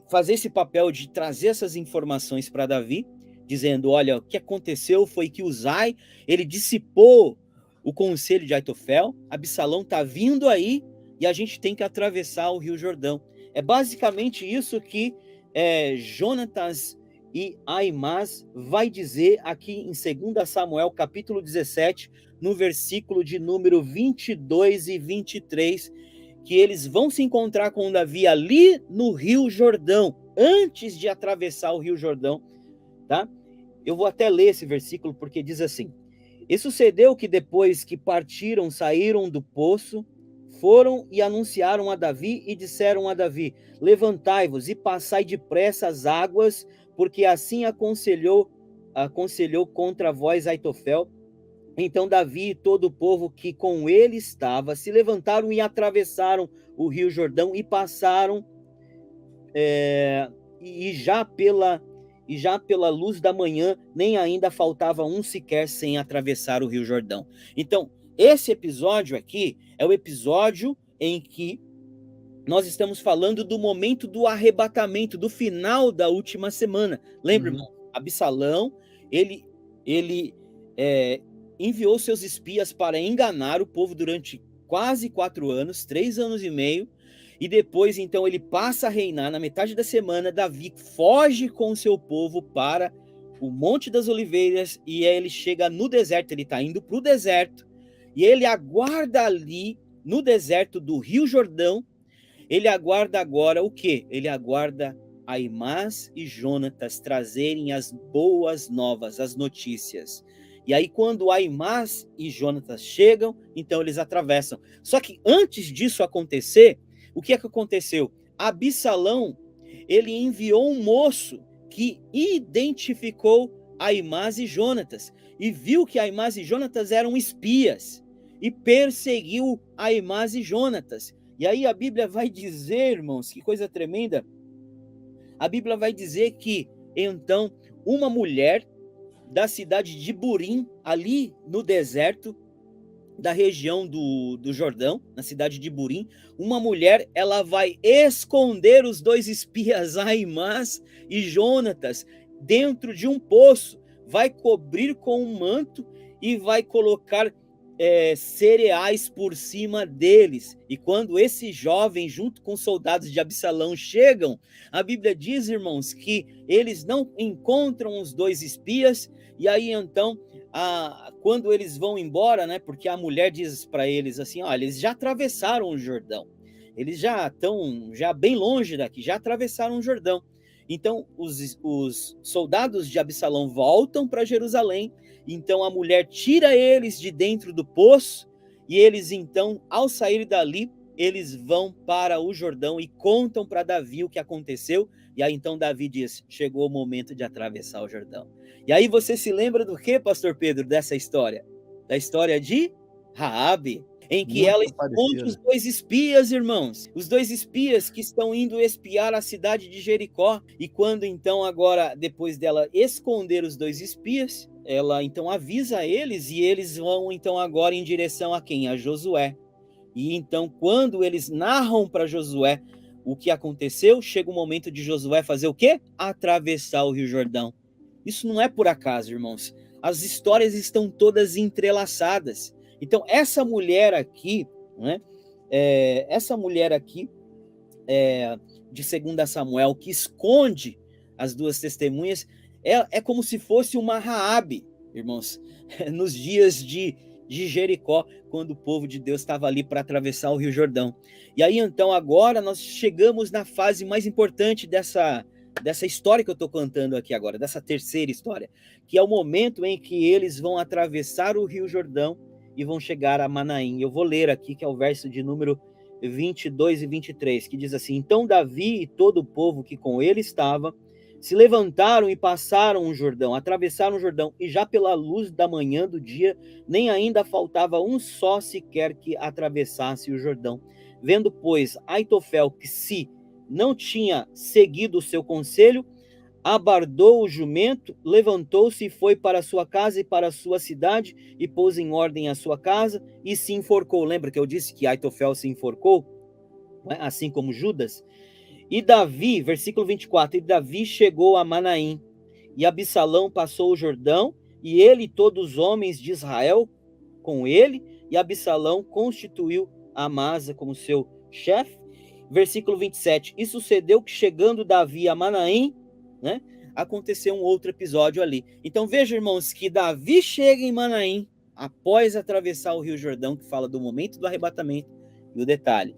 fazer esse papel de trazer essas informações para Davi, dizendo, olha, o que aconteceu foi que Uzai, ele dissipou o conselho de Aitofel, Absalão está vindo aí e a gente tem que atravessar o Rio Jordão. É basicamente isso que Jonatas e Aimás vai dizer aqui em 2 Samuel, capítulo 17, no versículo de número 22 e 23, que eles vão se encontrar com Davi ali no Rio Jordão, antes de atravessar o Rio Jordão, tá? Eu vou até ler esse versículo porque diz assim, e sucedeu que depois que partiram, saíram do poço, foram e anunciaram a Davi e disseram a Davi, levantai-vos e passai depressa as águas, porque assim aconselhou contra vós Aitofel. Então Davi e todo o povo que com ele estava se levantaram e atravessaram o Rio Jordão e passaram, e já pela luz da manhã, nem ainda faltava um sequer sem atravessar o Rio Jordão. Então, esse episódio aqui é o episódio em que nós estamos falando do momento do arrebatamento, do final da última semana. Lembra, irmão? Absalão, ele enviou seus espias para enganar o povo durante quase 4 anos, 3 anos e meio, e depois, então, ele passa a reinar na metade da semana. Davi foge com o seu povo para o Monte das Oliveiras, e aí ele chega no deserto, ele está indo para o deserto, e ele aguarda ali, no deserto do Rio Jordão, ele aguarda agora o quê? Ele aguarda Aimás e Jonatas trazerem as boas novas, as notícias. E aí, quando Aimás e Jonatas chegam, então eles atravessam. Só que antes disso acontecer, o que é que aconteceu? Absalão, ele enviou um moço que identificou Aimás e Jonatas e viu que Aimás e Jonatas eram espias e perseguiu Aimás e Jonatas. E aí a Bíblia vai dizer, irmãos, que coisa tremenda, a Bíblia vai dizer que, então, uma mulher da cidade de Burim, ali no deserto da região do Jordão, na cidade de Burim, uma mulher, ela vai esconder os 2 espias, Aimás e Jonatas, dentro de um poço, vai cobrir com um manto e vai colocar cereais por cima deles. E quando esses jovens, junto com os soldados de Absalão, chegam, a Bíblia diz, irmãos, que eles não encontram os 2 espias, e aí então, quando eles vão embora, né, porque a mulher diz para eles assim, olha, eles já atravessaram o Jordão, eles já estão bem longe daqui, já atravessaram o Jordão. Então, os soldados de Absalão voltam para Jerusalém. Então, a mulher tira eles de dentro do poço. E eles, então, ao sair dali, eles vão para o Jordão e contam para Davi o que aconteceu. E aí, então, Davi diz, chegou o momento de atravessar o Jordão. E aí, você se lembra do que, pastor Pedro, dessa história? Da história de Raabe, em que ela esconde os 2 espias, irmãos. Os 2 espias que estão indo espiar a cidade de Jericó. E quando então agora, depois dela esconder os 2 espias, ela então avisa eles e eles vão então agora em direção a quem? A Josué. E então quando eles narram para Josué o que aconteceu, chega o momento de Josué fazer o quê? Atravessar o Rio Jordão. Isso não é por acaso, irmãos. As histórias estão todas entrelaçadas. Então, essa mulher aqui, né, de 2 Samuel, que esconde as 2 testemunhas, é como se fosse uma Raabe, irmãos, nos dias de Jericó, quando o povo de Deus estava ali para atravessar o Rio Jordão. E aí, então, agora nós chegamos na fase mais importante dessa história que eu estou contando aqui agora, dessa terceira história, que é o momento em que eles vão atravessar o Rio Jordão e vão chegar a Manaim. Eu vou ler aqui, que é o verso de número 22 e 23, que diz assim: Então Davi e todo o povo que com ele estava se levantaram e passaram o Jordão, atravessaram o Jordão, e já pela luz da manhã do dia, nem ainda faltava um só sequer que atravessasse o Jordão. Vendo, pois, Aitofel que se não tinha seguido o seu conselho, abardou o jumento, levantou-se e foi para a sua casa e para a sua cidade, e pôs em ordem a sua casa, e se enforcou. Lembra que eu disse que Aitofel se enforcou? Assim como Judas? E Davi, versículo 24, e Davi chegou a Manaim, e Absalão passou o Jordão, e ele e todos os homens de Israel com ele, e Absalão constituiu Amasa como seu chefe. Versículo 27, e sucedeu que chegando Davi a Manaim, né, aconteceu um outro episódio ali. Então veja, irmãos, que Davi chega em Manaim após atravessar o Rio Jordão, que fala do momento do arrebatamento. E o detalhe,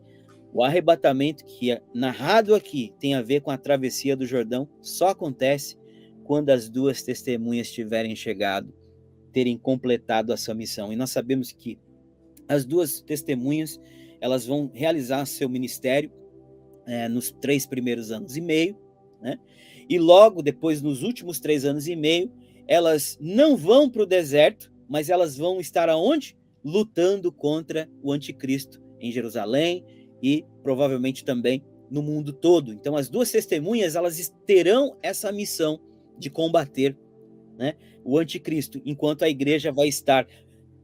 o arrebatamento que é narrado aqui tem a ver com a travessia do Jordão, só acontece quando as 2 testemunhas tiverem chegado, terem completado a sua missão. E nós sabemos que as 2 testemunhas, elas vão realizar seu ministério nos 3 primeiros anos e meio, né? E logo depois, nos últimos 3 anos e meio, elas não vão para o deserto, mas elas vão estar aonde? Lutando contra o anticristo em Jerusalém e provavelmente também no mundo todo. Então, as 2 testemunhas, elas terão essa missão de combater, né, o anticristo, enquanto a igreja vai estar,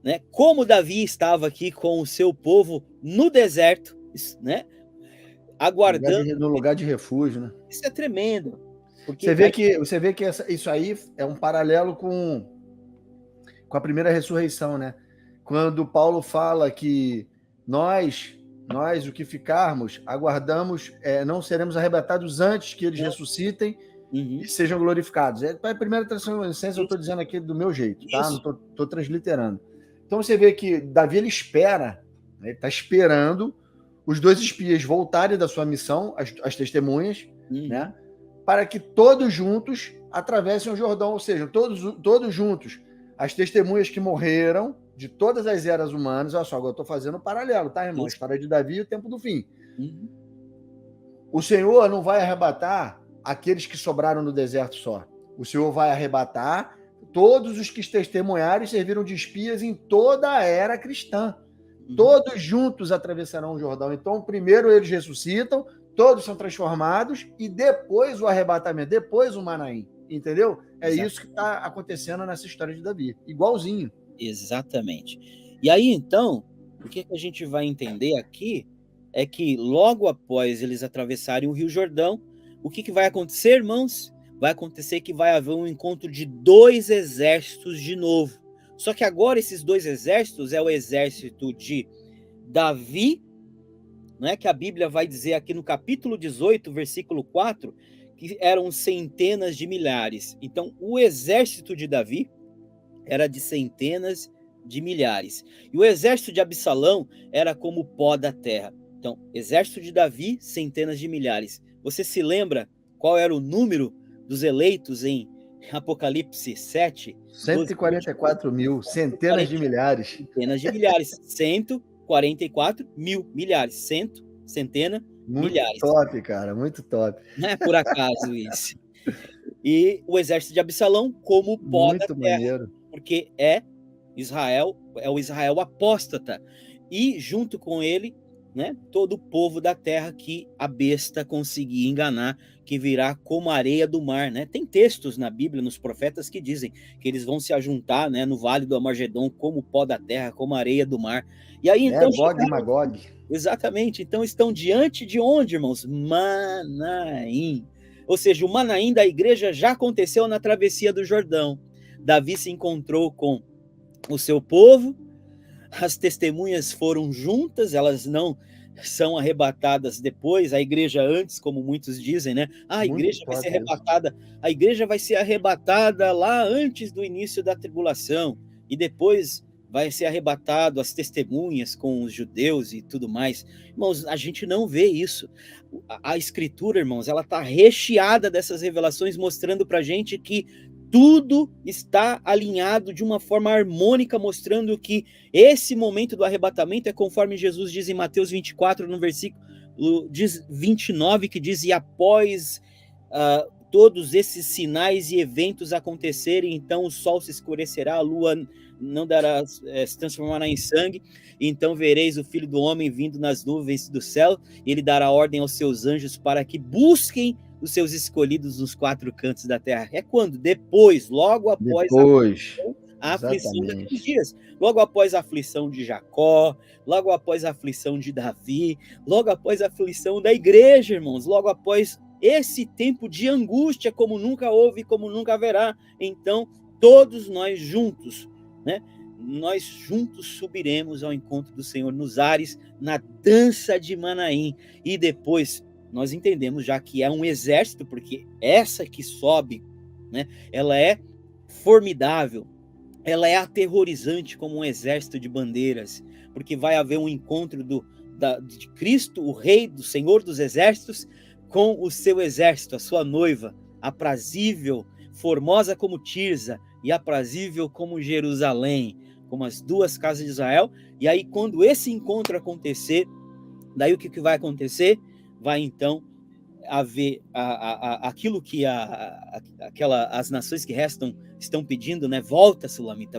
né, como Davi estava aqui com o seu povo no deserto, né, aguardando. No lugar de refúgio, né? Isso é tremendo. Porque você vê que isso aí é um paralelo com a primeira ressurreição, né? Quando Paulo fala que nós o que ficarmos, aguardamos, não seremos arrebatados antes que eles ressuscitem e sejam glorificados. A primeira tradução, licença, eu estou dizendo aqui do meu jeito, tá? Não estou transliterando. Então você vê que Davi, ele espera, né? Ele está esperando os 2 espias voltarem da sua missão, as testemunhas, né? Para que todos juntos atravessem o Jordão, ou seja, todos juntos, as testemunhas que morreram de todas as eras humanas. Olha só, agora eu estou fazendo um paralelo, tá, irmão? A história de Davi e o tempo do fim. O Senhor não vai arrebatar aqueles que sobraram no deserto só. O Senhor vai arrebatar todos os que testemunharam e serviram de espias em toda a era cristã. Todos juntos atravessarão o Jordão. Então, primeiro eles ressuscitam, todos são transformados, e depois o arrebatamento, depois o Manaim. Entendeu? Exatamente. Isso que está acontecendo nessa história de Davi. Igualzinho. Exatamente. E aí, então, o que a gente vai entender aqui é que logo após eles atravessarem o Rio Jordão, o que vai acontecer, irmãos? Vai acontecer que vai haver um encontro de 2 exércitos de novo. Só que agora esses dois exércitos é o exército de Davi, né, que a Bíblia vai dizer aqui no capítulo 18, versículo 4, que eram centenas de milhares. Então, o exército de Davi era de centenas de milhares. E o exército de Absalão era como o pó da terra. Então, exército de Davi, centenas de milhares. Você se lembra qual era o número dos eleitos em Apocalipse 7? 144 mil, centenas de milhares. Centenas de milhares. 144 mil milhares. Centena, Muito milhares. top, cara, muito top. Não é por acaso isso. E o exército de Absalão como o pó Muito da terra. maneiro. Porque é Israel, é o Israel apóstata. E junto com ele, né, todo o povo da terra que a besta conseguia enganar, que virá como a areia do mar, né? Tem textos na Bíblia, nos profetas, que dizem que eles vão se ajuntar, né, no vale do Amargedon, como o pó da terra, como a areia do mar. E aí então Gog e Magog. Exatamente. Então estão diante de onde, irmãos? Manaim. Ou seja, o Manaim da igreja já aconteceu na travessia do Jordão. Davi se encontrou com o seu povo, as testemunhas foram juntas, elas não são arrebatadas depois, a igreja antes, como muitos dizem, né? A igreja vai ser arrebatada, a igreja vai ser arrebatada lá antes do início da tribulação, e depois vai ser arrebatado as testemunhas com os judeus e tudo mais. Irmãos, a gente não vê isso. A escritura, irmãos, ela está recheada dessas revelações, mostrando pra gente que tudo está alinhado de uma forma harmônica, mostrando que esse momento do arrebatamento é conforme Jesus diz em Mateus 24, no versículo 29, que diz: e após todos esses sinais e eventos acontecerem, então o sol se escurecerá, a lua não dará, se transformará em sangue, e então vereis o Filho do Homem vindo nas nuvens do céu, e ele dará ordem aos seus anjos para que busquem os seus escolhidos nos quatro cantos da terra. É quando? Depois, logo após a aflição daqueles dias. Logo após a aflição de Jacó, logo após a aflição de Davi, logo após a aflição da igreja, irmãos, logo após esse tempo de angústia, como nunca houve, como nunca haverá. Então, todos nós juntos, né? Nós juntos subiremos ao encontro do Senhor nos ares, na dança de Manaim, e depois nós entendemos já que é um exército, porque essa que sobe, né, ela é formidável, ela é aterrorizante como um exército de bandeiras, porque vai haver um encontro de Cristo, o Rei, do Senhor dos Exércitos, com o seu exército, a sua noiva, aprazível, formosa como Tirza e aprazível como Jerusalém, como as duas casas de Israel. E aí, quando esse encontro acontecer, daí o que vai acontecer? Vai então haver aquilo que as nações que restam estão pedindo, né? Volta, Sulamita,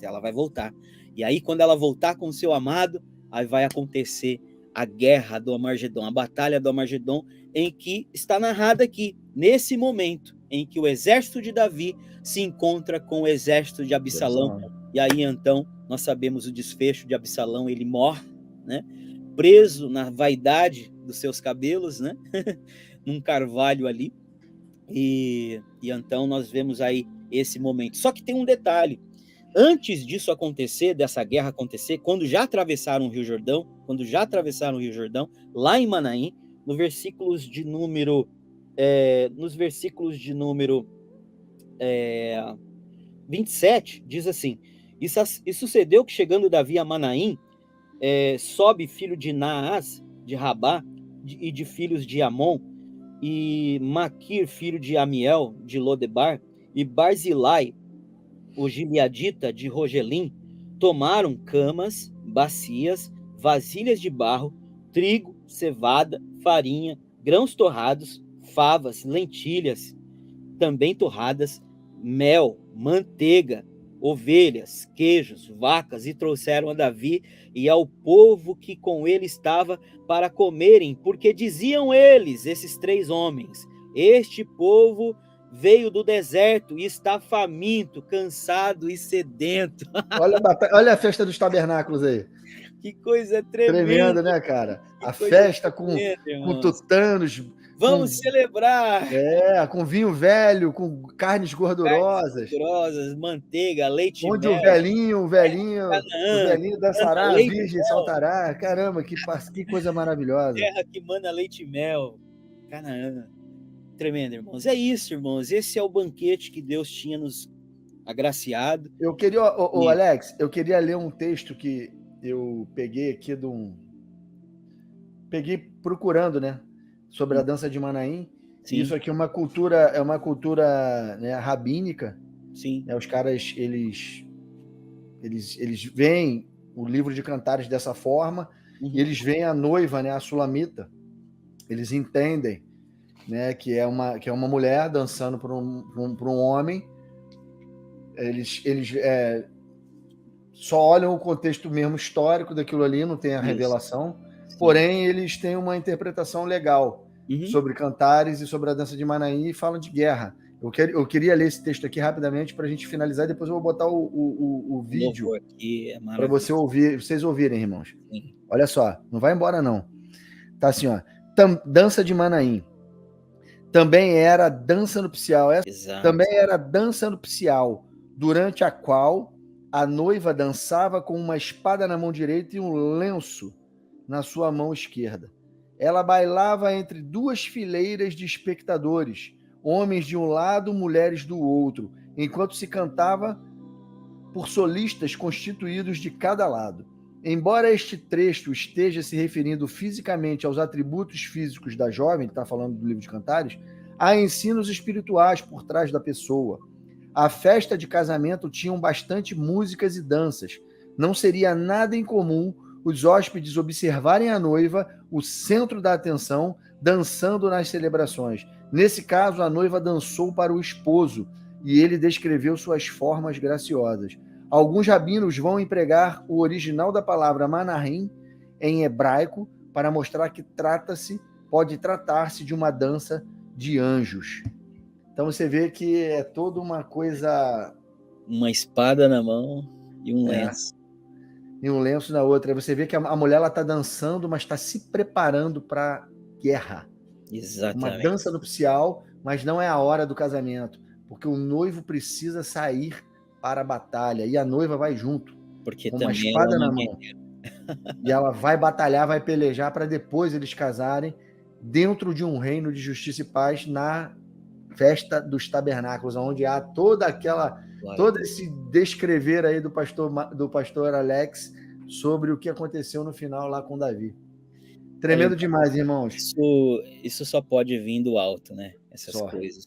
ela vai voltar. E aí, quando ela voltar com o seu amado, aí vai acontecer a guerra do Amargedon, a batalha do Amargedon, em que está narrada aqui, nesse momento em que o exército de Davi se encontra com o exército de Absalão. E aí, então, nós sabemos o desfecho de Absalão, ele morre, né? Preso na vaidade dos seus cabelos, né? Num carvalho ali. E então nós vemos aí esse momento. Só que tem um detalhe. Antes disso acontecer, dessa guerra acontecer, quando já atravessaram o Rio Jordão, lá em Manaim, nos versículos de número 27, diz assim: e sucedeu que, chegando Davi a Manaim, Sobe, filho de Naás, de Rabá, e de filhos de Amon, e Maquir, filho de Amiel, de Lodebar, e Barzilai, o gileadita, de Rogelim, tomaram camas, bacias, vasilhas de barro, trigo, cevada, farinha, grãos torrados, favas, lentilhas, também torradas, mel, manteiga, ovelhas, queijos, vacas, e trouxeram a Davi e ao povo que com ele estava para comerem, porque diziam eles, esses três homens: este povo veio do deserto e está faminto, cansado e sedento. Olha a festa dos tabernáculos aí. Que coisa tremenda. Tremenda, né, cara? A festa com tutanos, Vamos celebrar! Com vinho velho, com carnes gordurosas. Manteiga, leite e Onde mel. o velhinho Manda dançará, a leite e virgem mel. saltará. Caramba, que coisa maravilhosa. Terra que manda leite e mel. Canaã. Tremendo, irmãos. É isso, irmãos. Esse é o banquete que Deus tinha nos agraciado. Eu queria, Alex, eu queria ler um texto que eu peguei aqui peguei procurando, né, sobre a dança de Manaim. Sim. Isso aqui é uma cultura, né, rabínica. Sim. Né, os caras, eles veem o livro de Cantares dessa forma, e eles veem a noiva, né, a Sulamita. Eles entendem, né, que é uma mulher dançando para um homem. Eles só olham o contexto mesmo histórico daquilo ali, não tem a revelação. Sim. Porém, eles têm uma interpretação legal sobre Cantares e sobre a dança de Manaim, e falam de guerra. Eu queria ler esse texto aqui rapidamente para a gente finalizar, e depois eu vou botar o vídeo para vocês ouvirem, irmãos. Sim. Olha só, não vai embora não. Tá assim, ó. Dança de Manaim. Também era dança nupcial. Também era dança nupcial, durante a qual a noiva dançava com uma espada na mão direita e um lenço na sua mão esquerda. Ela bailava entre duas fileiras de espectadores, homens de um lado, mulheres do outro, enquanto se cantava por solistas constituídos de cada lado. Embora este trecho esteja se referindo fisicamente aos atributos físicos da jovem, que está falando do livro de Cantares, há ensinos espirituais por trás da pessoa. A festa de casamento tinha bastante músicas e danças. Não seria nada incomum os hóspedes observarem a noiva, o centro da atenção, dançando nas celebrações. Nesse caso, a noiva dançou para o esposo e ele descreveu suas formas graciosas. Alguns rabinos vão empregar o original da palavra manahim em hebraico para mostrar que pode tratar-se de uma dança de anjos. Então você vê que é toda uma coisa... Uma espada na mão e um lenço. E um lenço na outra. Aí você vê que a mulher está dançando, mas está se preparando para guerra. Exatamente. Uma dança nupcial, mas não é a hora do casamento, porque o noivo precisa sair para a batalha, e a noiva vai junto, porque com uma espada na mão. E ela vai batalhar, vai pelejar, para depois eles casarem dentro de um reino de justiça e paz, na festa dos tabernáculos, onde há todo esse descrever aí do pastor Alex sobre o que aconteceu no final lá com Davi. Tremendo demais, irmãos. Isso só pode vir do alto, né? Essas coisas.